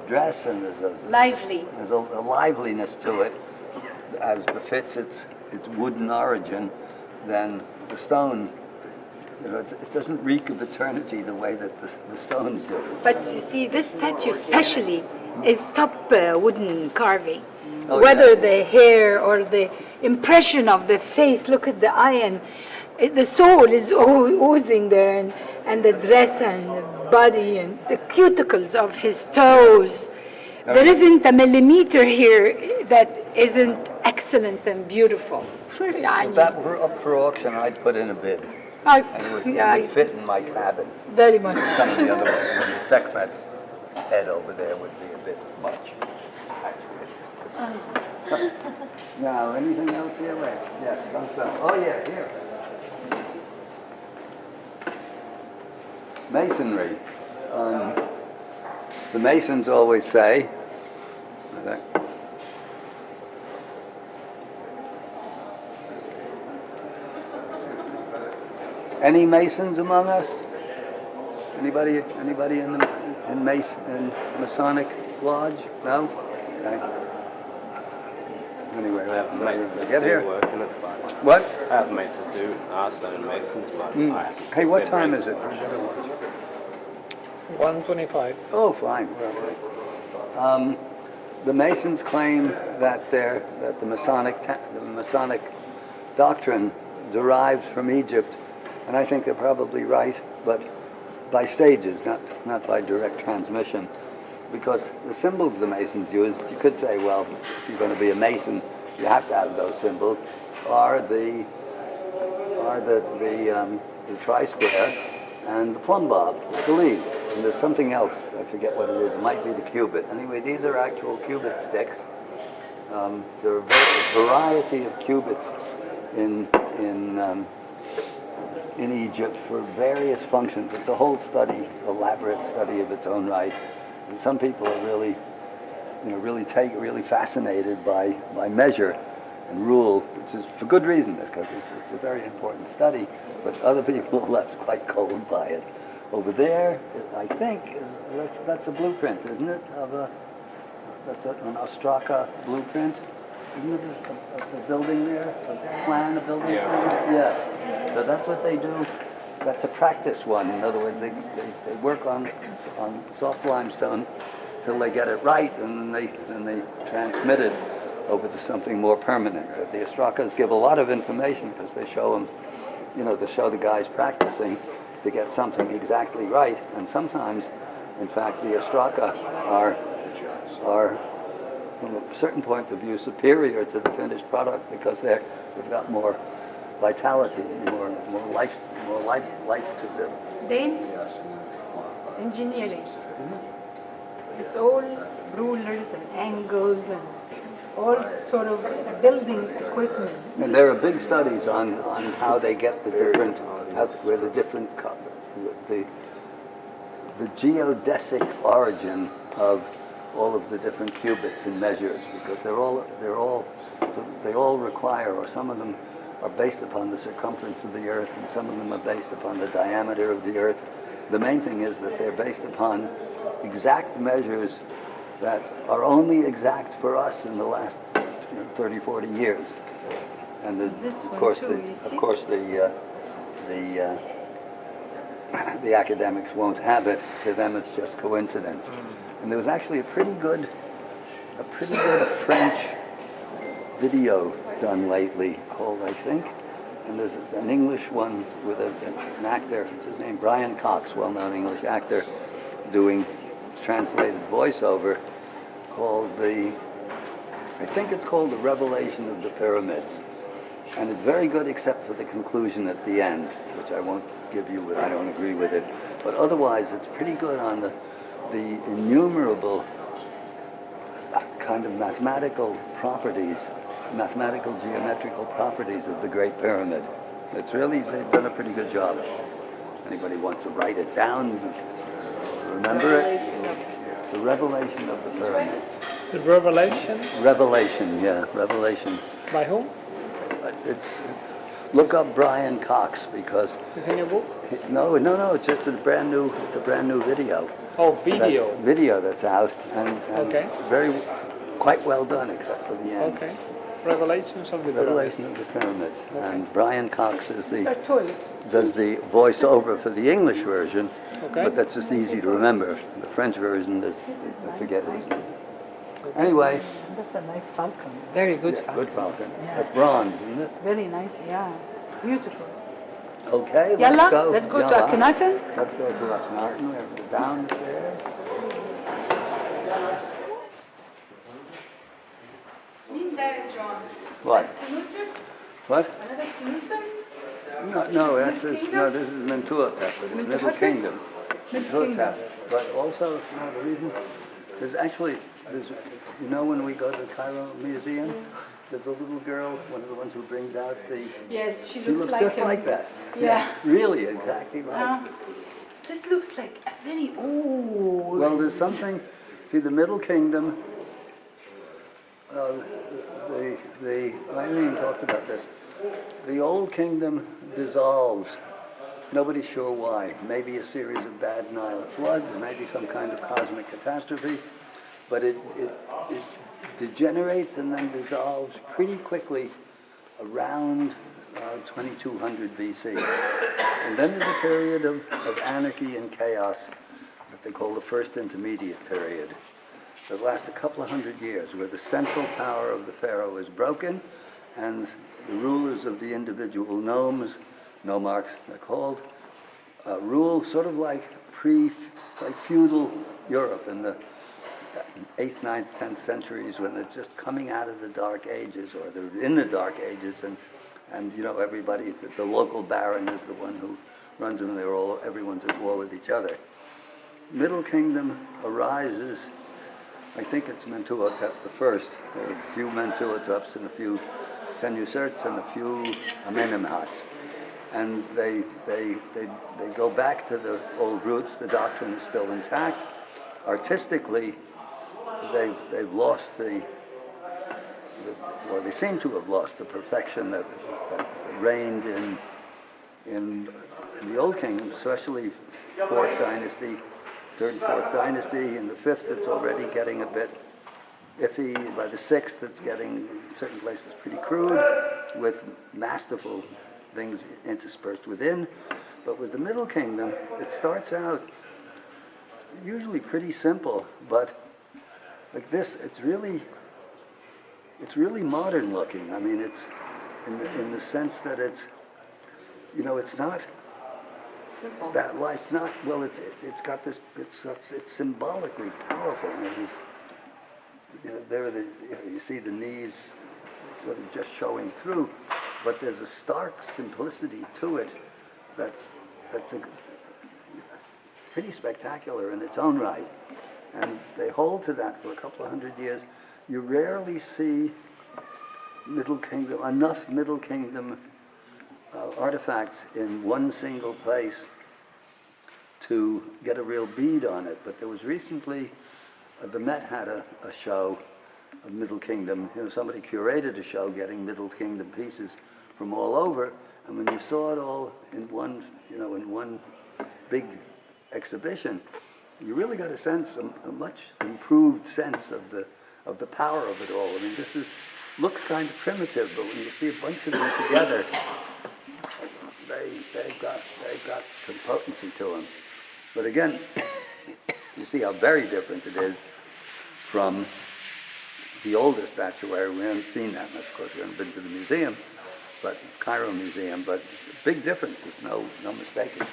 dress, and Lively. there's a liveliness to it, as befits its wooden origin, than the stone. It doesn't reek of eternity the way that the stones do. But you see, this statue especially is top wooden carving. Oh, Whether yeah. the hair or the impression of the face, look at the eye, and The soul is oozing there, and the dress and the body and the cuticles of his toes. There isn't a millimeter here that isn't excellent and beautiful. If that were up for auction, I'd put in a bid. I, And it would, yeah, it would fit in my cabin. very much. Some of the other ones, and the Sekhmet head over there would be a bit much, actually. Now, anything else here? Wait, yes, oh yeah, here. Masonry. The Masons always say, okay, any Masons among us? Anybody in Masonic Lodge? No? Okay. Anyway, we have Masons to get here. working at the bar. What? I have Masons do stone masons, but I Hey, what been time raised- is it? 125. Oh, fine. We're okay. The Masons claim that the Masonic doctrine derives from Egypt, and I think they're probably right, but by stages, not by direct transmission, because the symbols the Masons use, you could say, well, if you're going to be a Mason, you have to have those symbols, are the tri-square and the plumb bob, the lead. And there's something else, I forget what it is, it might be the cubit. Anyway, these are actual cubit sticks. There are a variety of cubits in Egypt for various functions. It's a whole study, elaborate study of its own right. And some people are really fascinated by measure and rule, which is for good reason, because it's a very important study, but other people are left quite cold by it. Over there, I think, that's a blueprint, isn't it? That's an Ostraka blueprint, isn't it? Of the building there, a plan, a building plan? Yeah. So that's what they do. That's a practice one. In other words, they work on soft limestone till they get it right, and then they transmit it over to something more permanent. But the Ostrakas give a lot of information because they show them, to show the guys practicing to get something exactly right. And sometimes, in fact, the Ostraka are from a certain point of view superior to the finished product because they've got more vitality, more life to them. Then, engineering. It's all rulers and angles and all sort of building equipment. And there are big studies on how they get the different, the geodesic origin of all of the different cubits and measures, because they all require, or some of them are based upon the circumference of the earth, and some of them are based upon the diameter of the earth. The main thing is that they're based upon exact measures that are only exact for us in the last 30, 40 years. And of course, the academics won't have it. To them, it's just coincidence. And there was actually a pretty good French video done lately called, I think, and there's an English one with an actor. It's his name, Brian Cox, well-known English actor, doing translated voiceover called I think it's called The Revelation of the Pyramids. And it's very good except for the conclusion at the end, which I won't give you, I don't agree with it. But otherwise, it's pretty good on the innumerable kind of mathematical geometrical properties of the Great Pyramid. They've done a pretty good job. Anybody wants to write it down, remember it? The Revelation of the Pyramids. The Revelation? Revelation, yeah, Revelation. By whom? Look up Brian Cox, because Is in your book? no, it's just a brand new video. Oh, video. Video that's out, and Okay. quite well done, except for the end. Okay. Revelations of the Revelation of the Pyramids. Okay. And Brian Cox These are toys. does the voiceover for the English version, Okay. but that's just easy to remember. The French version is, I forget it. Anyway, That's a nice falcon. Very good falcon. good falcon. Yeah. That's bronze, isn't it? Very nice, yeah. Beautiful. Okay, Yalla, let's go to Yalla. Akhenaten. Let's go to Akhenaten. We have to go down the stairs. In there, John. What? That's Sunusim? What? Another Sunusim? No, This is Middle Kingdom? this is Mentuhotep, but it's Middle Mentuhotep? Kingdom. Middle Kingdom. But also, the reason, there's, you know when we go to the Cairo Museum, there's a little girl, one of the ones who brings out the... Yes, she She looks looks like just him. like that. Yeah. Really, exactly like. This looks like a very old. Well, there's something, see, the Middle Kingdom, Eileen talked about this. The Old Kingdom dissolves. Nobody's sure why. Maybe a series of bad Nile floods, maybe some kind of cosmic catastrophe, but it degenerates and then dissolves pretty quickly around 2200 BC. And then there's a period of anarchy and chaos that they call the First Intermediate Period. That lasts a couple of hundred years, where the central power of the pharaoh is broken, and the rulers of the individual nomes, nomarchs they're called, rule sort of like feudal Europe in the 8th, 9th, 10th centuries, when it's just coming out of the Dark Ages, or they're in the Dark Ages, and you know, everybody, the local baron is the one who runs them, and everyone's at war with each other. Middle Kingdom arises, I think it's Mentuhotep I. There are a few Mentuhoteps and a few Senuserts and a few Amenemhats. And they go back to the old roots. The doctrine is still intact. Artistically, they've lost or they seem to have lost the perfection that reigned in the Old Kingdom, especially 4th dynasty, 3rd and 4th dynasty. In the 5th, it's already getting a bit iffy. By the 6th, it's getting, in certain places, pretty crude, with masterful things interspersed within. But with the Middle Kingdom, it starts out usually pretty simple, but like this, it's really modern looking. I mean, it's in the sense that it's, you know, it's not Simple. that life. Not well. It's got this. It's symbolically powerful. And it is, you know, you see the knees sort of just showing through, but there's a stark simplicity to it that's pretty spectacular in its own right. And they hold to that for a couple of hundred years. You rarely see enough Middle Kingdom artifacts in one single place to get a real bead on it. But there was recently, the Met had a show of Middle Kingdom. You know, somebody curated a show getting Middle Kingdom pieces from all over, and when you saw it all in one big exhibition, you really got a much improved sense of the power of it all. I mean, looks kind of primitive, but when you see a bunch of them together, they've got some potency to them. But again, you see how very different it is from the older statuary. We haven't seen that much, of course. We haven't been to the museum, but Cairo Museum. But big difference. There's no mistaking.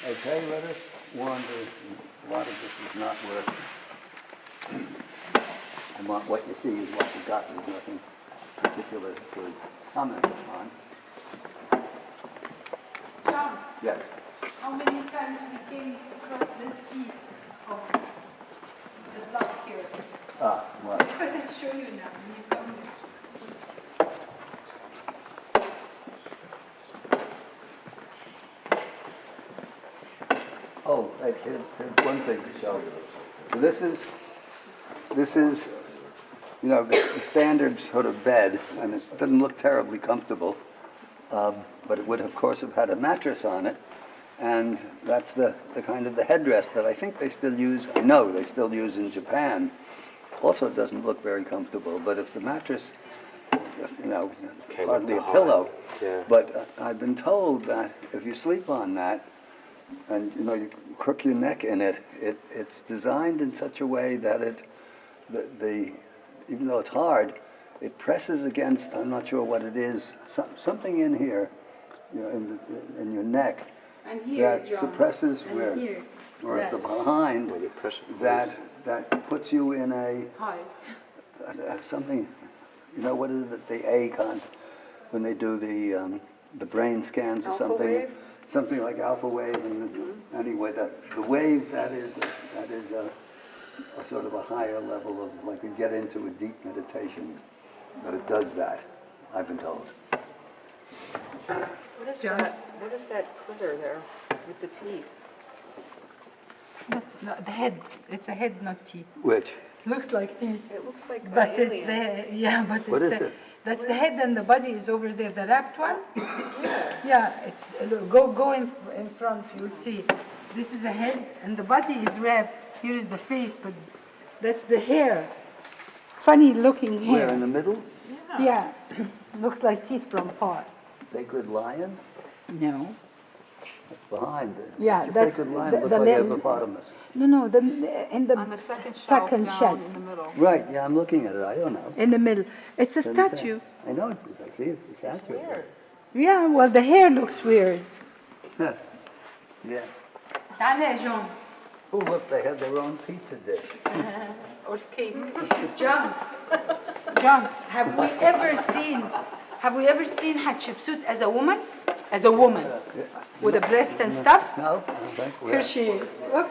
Okay, let us wander. A lot of this is not worth. And what you see is what you got. There's nothing particular to comment on. John, Yes. how many times we came across this piece of the block here? Well. I'm going to show you now when you come here. Oh, here's one thing to show you. So this is, you know, the standard sort of bed, and it doesn't look terribly comfortable, but it would, of course, have had a mattress on it, and that's the kind of the headrest that I think they still use. I know they still use in Japan. Also, it doesn't look very comfortable, but if the mattress, you know, hardly a pillow. Yeah. But I've been told that if you sleep on that, and you know, you crook your neck in it, it's designed in such a way that even though it's hard, it presses against, I'm not sure what it is, something in here you know, in your neck, And here, that John. suppresses And where, here. or at the That. behind, Where the pressure that puts you in a Hi. something, you know, what is it, the ACON, when they do the brain scans or Alpha something, wave? something like alpha wave, and anyway, that the wave that is a sort of a higher level of, like, we get into a deep meditation, but it does that, I've been told. What is that footer there with the teeth? That's not the head. It's a head, not teeth. Which? Looks like teeth. It looks like But an it's alien. the, yeah, but What it's is it? that's the head and the body is over there. The wrapped one? Yeah, it's, look, go in front, you'll see. This is a head and the body is wrapped. Here is the face, but that's the hair. Funny looking hair. Where, in the middle? Yeah, looks like teeth from far. Sacred lion? No. That's behind it. Yeah, The that's sacred lion the- looks the like leg. hippopotamus. No, in the On the second second shelf shelf. down in the middle. Right, yeah, I'm looking at it, I don't know. In the middle. It's a What is that? statue. I know, I see it's a statue. Weird. Yeah, well, the hair looks weird. Huh. Yeah. تعال يا جون. Oh, look, they have their own pizza dish. Okay. John, have we ever seen Hatshepsut as a woman? As a woman, with a breast and stuff? No, I don't think we Here are. she is. Look.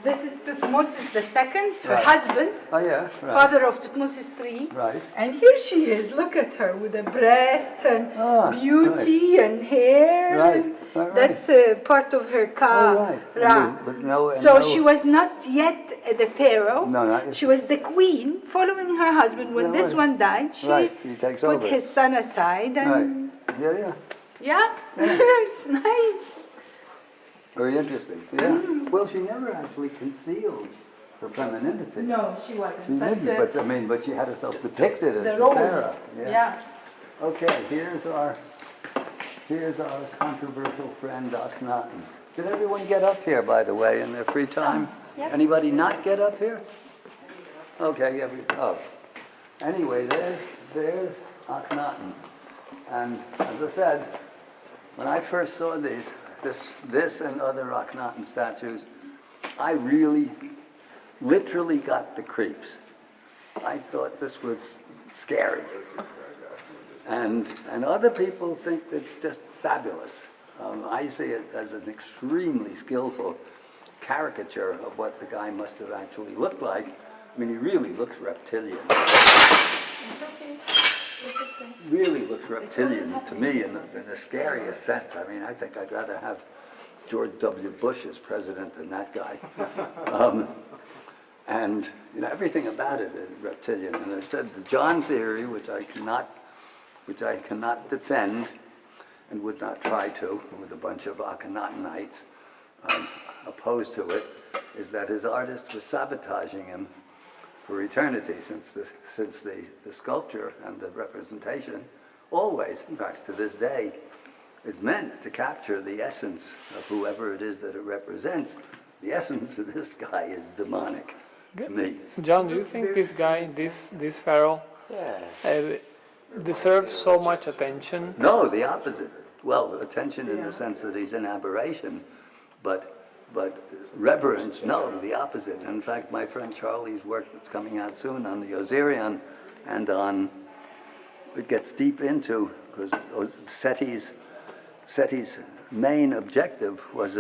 This is Tutmosis II, her Right. husband, Oh, yeah, right, father of Tutmosis III. right. And here she is, look at her, with a breast and Ah, beauty and hair. Right, right. That's part of her ka. Oh, right. And Ra. there's- but no- and So no- she was not yet the pharaoh. No, not yet. She was the queen, following her husband. When Yeah, this right. one died, she Right, he takes put over. his son aside. Right, And yeah. yeah, it's nice. Very interesting, yeah. Well, she never actually concealed her femininity. No, she wasn't. She didn't, but she had herself depicted as the the role. pharaoh. Yeah. Okay, here's our controversial friend Akhenaten. Did everyone get up here, by the way, in their free time? yep. Anybody not get up here? Okay, anyway, there's Akhenaten. And as I said, when I first saw this and other Akhenaten statues, I really, literally got the creeps. I thought this was scary. And other people think it's just fabulous. I see it as an extremely skillful caricature of what the guy must have actually looked like. I mean, he really looks reptilian. Really looks reptilian to me in the scariest sense. I mean, I think I'd rather have George W. Bush as president than that guy. And you know, everything about it is reptilian. And I said the John theory, which I cannot defend and would not try to, with a bunch of Akhenatenites opposed to it, is that his artist was sabotaging him for eternity, since the sculpture and the representation always, in fact to this day, is meant to capture the essence of whoever it is that it represents. The essence of this guy is demonic to me. John, do you think this guy, this pharaoh, deserves so much attention? No, the opposite. Well, attention in the sense that he's an aberration, but reverence, no, the opposite. In fact, my friend Charlie's work that's coming out soon on the Osirian and on, it gets deep into, because Seti's main objective was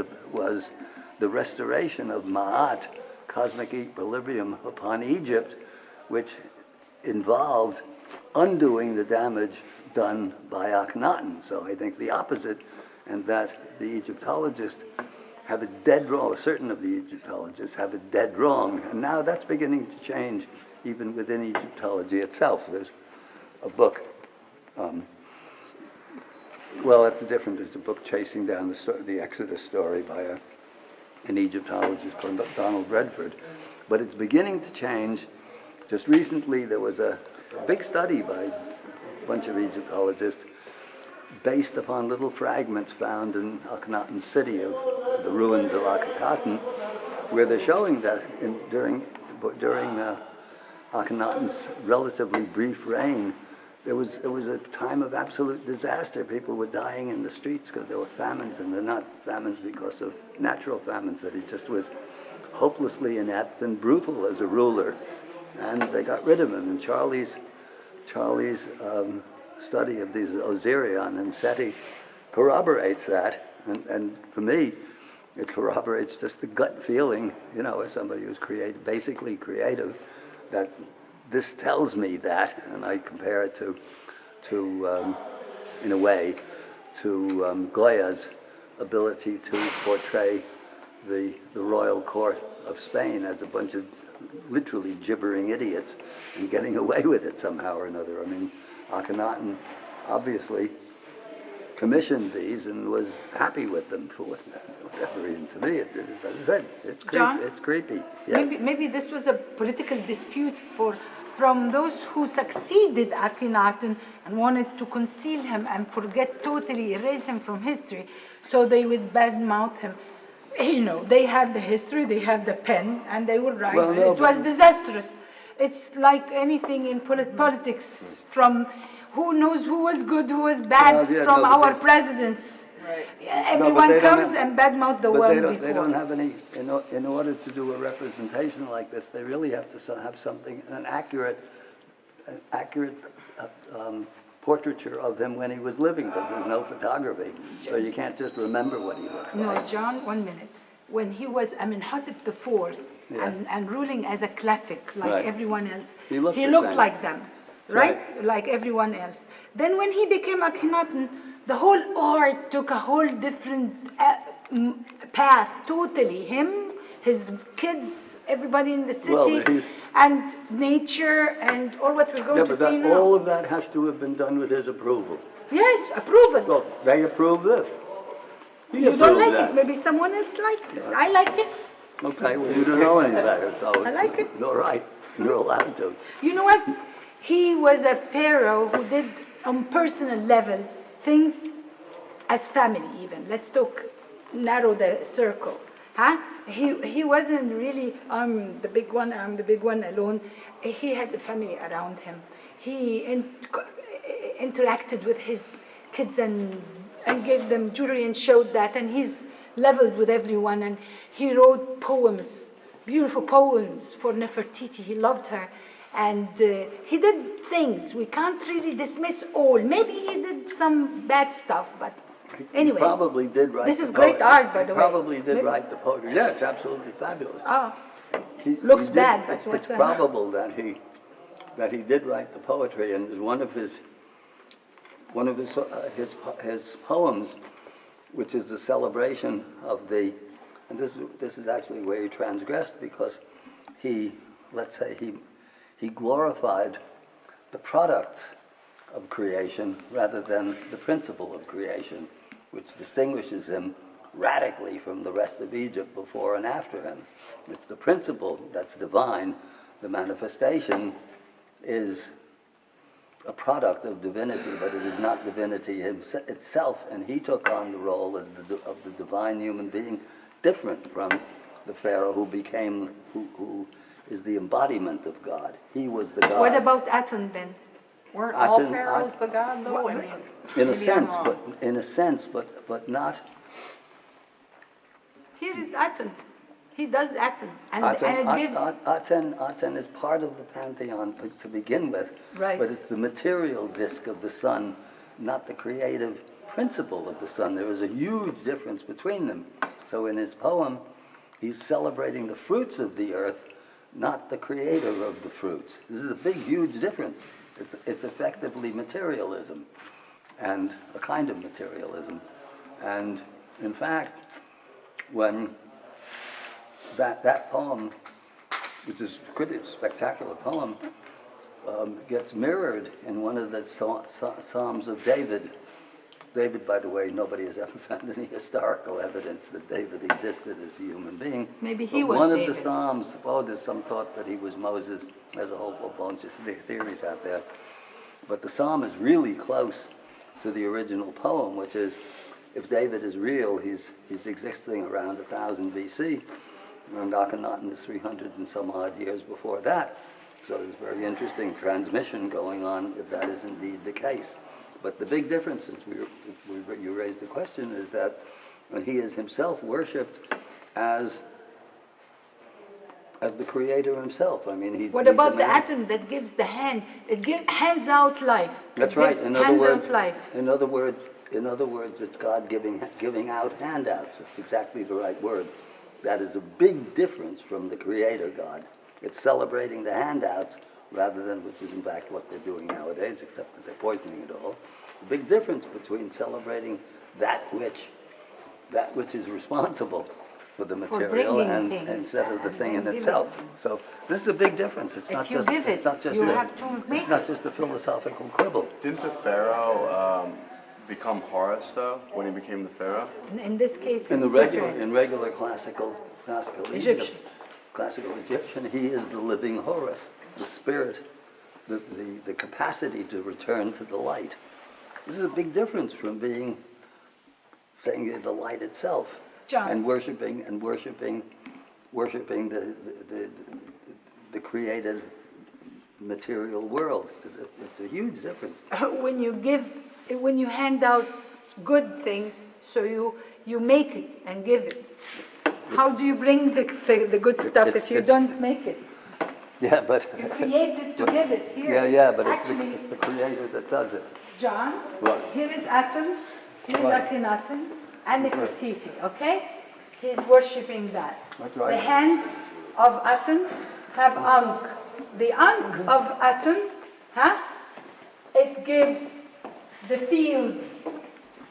the restoration of Ma'at, cosmic equilibrium upon Egypt, which involved undoing the damage done by Akhenaten. So I think the opposite, and that the Egyptologists have it dead wrong, certain of the Egyptologists have it dead wrong, and now that's beginning to change even within Egyptology itself. There's a book, well, that's different. There's a book chasing down the Exodus story by an Egyptologist called Donald Redford. But it's beginning to change. Just recently there was a big study by a bunch of Egyptologists based upon little fragments found in Akhenaten's city of the ruins of Akhetaten, where they're showing that during Akhenaten's relatively brief reign, it was a time of absolute disaster. People were dying in the streets because there were famines, and they're not famines because of natural famines, that he just was hopelessly inept and brutal as a ruler. And they got rid of him. And Charlie's study of these Osirian and Seti corroborates that. And for me, it corroborates just the gut feeling, you know, as somebody who's basically creative, that this tells me that, and I compare it to in a way, to Goya's ability to portray the royal court of Spain as a bunch of literally gibbering idiots and getting away with it somehow or another. I mean, Akhenaten obviously commissioned these and was happy with them for whatever reason. To me, it is, as I said, it's creepy. Yes. Maybe this was a political dispute from those who succeeded Akhenaten and wanted to conceal him and totally erase him from history, so they would badmouth him. You know, they had the history, they had the pen, and they would write. Well, no, it was disastrous. It's like anything in politics, from who knows who was good, who was bad, from our presidents. Right. Everyone comes and badmouth the world before. They don't have any, in order to do a representation like this, they really have to have something, an accurate portraiture of him when he was living, because there's no photography. So you can't just remember what he looks like. No, John, 1 minute. When he was Amenhotep IV and ruling as a classic, like everyone else, he looked like them, right? Like everyone else. Then when he became Akhenaten, the whole art took a whole different path, totally. Him, his kids, everybody in the city, and nature, and all what we're going to see now. All of that has to have been done with his approval. Yes, approval. Well, they approve this. You don't like it. Maybe someone else likes it. I like it. Okay, well, you don't know any better, so I like it. You're right. You're allowed to. You know what? He was a pharaoh who did, on personal level, things as family even. Let's narrow the circle. Huh? He wasn't really, I'm the big one alone. He had the family around him. He interacted with his kids and gave them jewelry and showed that, and he's leveled with everyone, and he wrote poems, beautiful poems for Nefertiti. He loved her, and he did things. We can't really dismiss all. Maybe he did some bad stuff, but anyway. He probably did write. This is great art, by the way. Probably did write the poetry. Yeah, it's absolutely fabulous. Oh, looks bad, but it's probable that he did write the poetry, and one of his poems, which is a celebration of and this is actually where he transgressed, because he glorified the products of creation rather than the principle of creation, which distinguishes him radically from the rest of Egypt before and after him. It's the principle that's divine. The manifestation is a product of divinity, but it is not divinity itself, and he took on the role of the divine human being, different from the Pharaoh who is the embodiment of God. He was the God. What about Aten then? Weren't all pharaohs the god though? In a sense, but not. Here is Aten. He does Aten, and it gives. Aten is part of the pantheon to begin with, right? But it's the material disk of the sun, not the creative principle of the sun. There is a huge difference between them. So in his poem, he's celebrating the fruits of the earth, not the creator of the fruits. This is a big, huge difference. It's effectively materialism, and a kind of materialism. And in fact, when that poem, which is a pretty spectacular poem, gets mirrored in one of the Psalms of David. David, by the way, nobody has ever found any historical evidence that David existed as a human being. Maybe he was one David. Of the Psalms, there's some thought that he was Moses. There's a whole bunch of theories out there. But the Psalm is really close to the original poem, which is, if David is real, he's existing around 1000 BC, and Akhenaten is 300 and some odd years before that. So there's very interesting transmission going on if that is indeed the case. But the big difference, since you raised the question, is that when he is himself worshipped as the creator himself. I mean, he. What about the atom that gives the hand? It hands out life. That's it right. Gives, hands out life. In other words, it's God giving out handouts. It's exactly the right word. That is a big difference from the creator God. It's celebrating the handouts rather than, which is in fact what they're doing nowadays, except that they're poisoning it all. The big difference between celebrating that which is responsible for the material and instead of the thing in itself. So this is a big difference. It's not just a philosophical quibble. Didn't the Pharaoh become Horus though when he became the Pharaoh? In this case, in regular classical Egyptian. Classical Egyptian, he is the living Horus, the spirit, the capacity to return to the light. This is a big difference from saying the light itself. John. And worshiping the created material world. It's a huge difference. When you hand out good things, so you make it and give it. How do you bring the good stuff if you don't make it? Yeah, but you create it to give it. Here, yeah, but it's the creator that does it. John, what? Here is Atum, here is Akhenaten, and Nefertiti, okay? He's worshipping that. That's right. The hands of Atum have Ankh. The Ankh of Atum, it gives the fields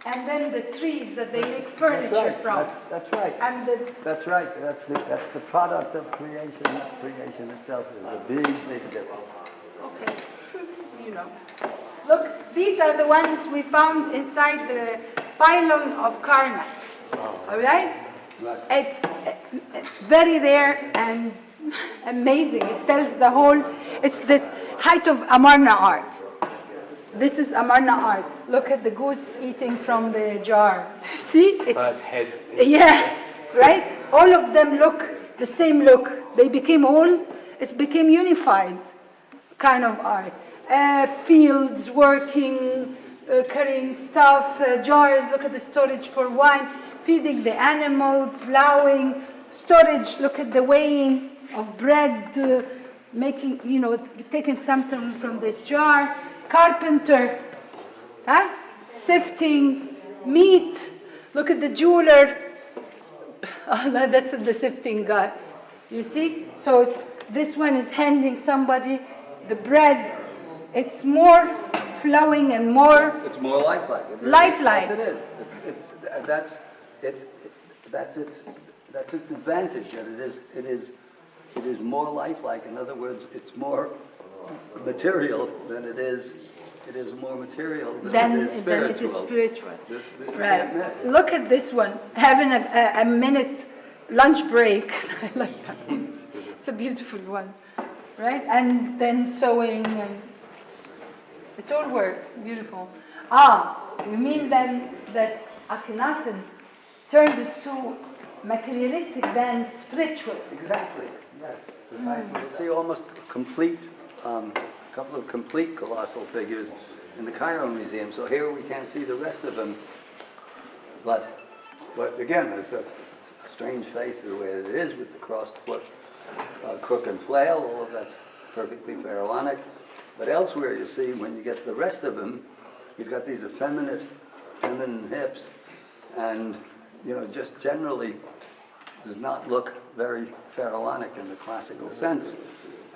and then the trees that they make furniture from. That's right. And that's right. That's the product of creation. Not creation itself is a big difference. Okay. Look, these are the ones we found inside the pylon of Karnak. All right? It's very rare and amazing. It tells it's the height of Amarna art. This is Amarna art. Look at the goose eating from the jar. See? It's heads. Yeah, right? All of them look the same look. It became unified kind of art. Fields, working, carrying stuff, jars, look at the storage for wine, feeding the animal, plowing, storage, look at the weighing of bread, taking something from this jar, carpenter, sifting, meat, look at the jeweler, that's the sifting guy, you see? So this one is handing somebody the bread. It's more flowing and more. It's more lifelike. Lifelike. Yes, it is. That's its advantage. That it is more lifelike. In other words, it's more material than it is. It is more material than it is spiritual. This Right. Look at this one. Having a minute lunch break. I like that one. It's a beautiful one, right? And then sewing. It's all work. Beautiful. You mean then that Akhenaten turned it to materialistic than spiritual? Exactly. Yes. Precisely. You see almost a couple of complete colossal figures in the Cairo Museum. So here we can't see the rest of them. But again, there's a strange face the way it is with the crossed foot, crook and flail. All of that's perfectly pharaonic. But elsewhere, you see, when you get the rest of him, he's got these effeminate, feminine hips, and just generally does not look very pharaonic in the classical sense.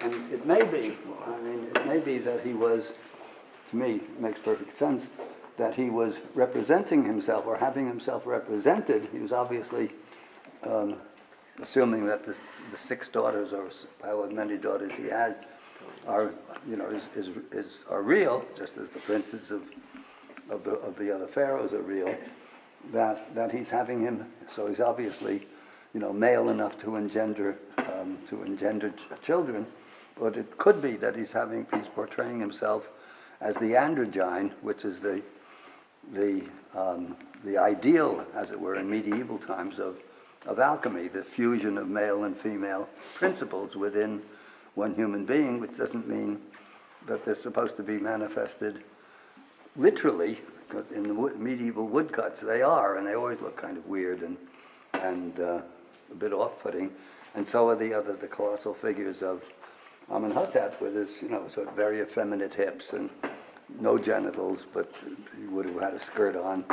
And it may be that he was, to me, it makes perfect sense, that he was representing himself or having himself represented. He was obviously assuming that the 6 daughters, or however many daughters he had, are real, just as the princes of the other pharaohs are real. That he's having him, so he's obviously, male enough to engender children. But it could be that he's portraying himself as the androgyne, which is the ideal, as it were, in medieval times of alchemy, the fusion of male and female principles within one human being, which doesn't mean that they're supposed to be manifested literally. In the medieval woodcuts, they are, and they always look kind of weird and a bit off-putting. And so are the colossal figures of Amenhotep, with his, sort of very effeminate hips and no genitals, but he would have had a skirt on,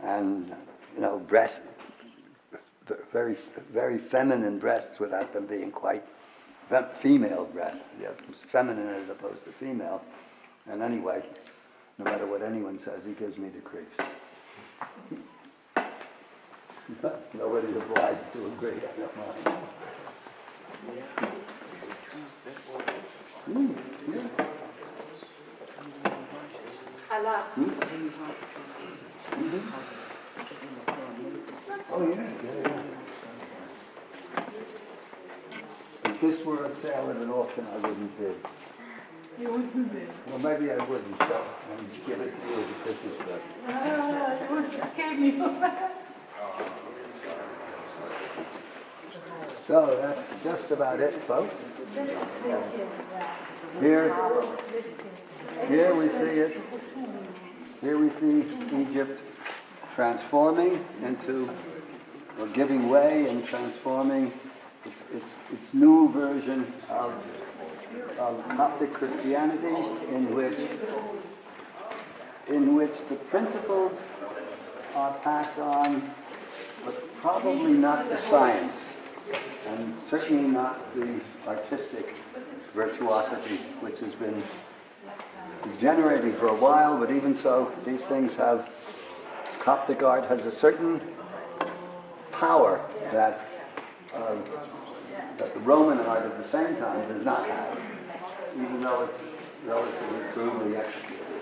and breasts, very, very feminine breasts, without them being quite female breasts. Yeah, feminine as opposed to female. And anyway, no matter what anyone says, he gives me the creeps. Nobody's obliged to agree. I don't mind. Oh, yeah. If this were a sale at an auction, I wouldn't bid. You wouldn't be. Well, maybe I wouldn't, so I'd give it to you as a Christmas present. It would scare me. So that's just about it, folks. Here we see it. Here we see Egypt transforming into, or giving way and transforming its new version of Coptic Christianity, in which the principles are passed on, but probably not the science, and certainly not the artistic virtuosity, which has been degenerating for a while. But even so, these things have, Coptic art has a certain power that the Roman art at the same time does not have, even though it's relatively crudely executed.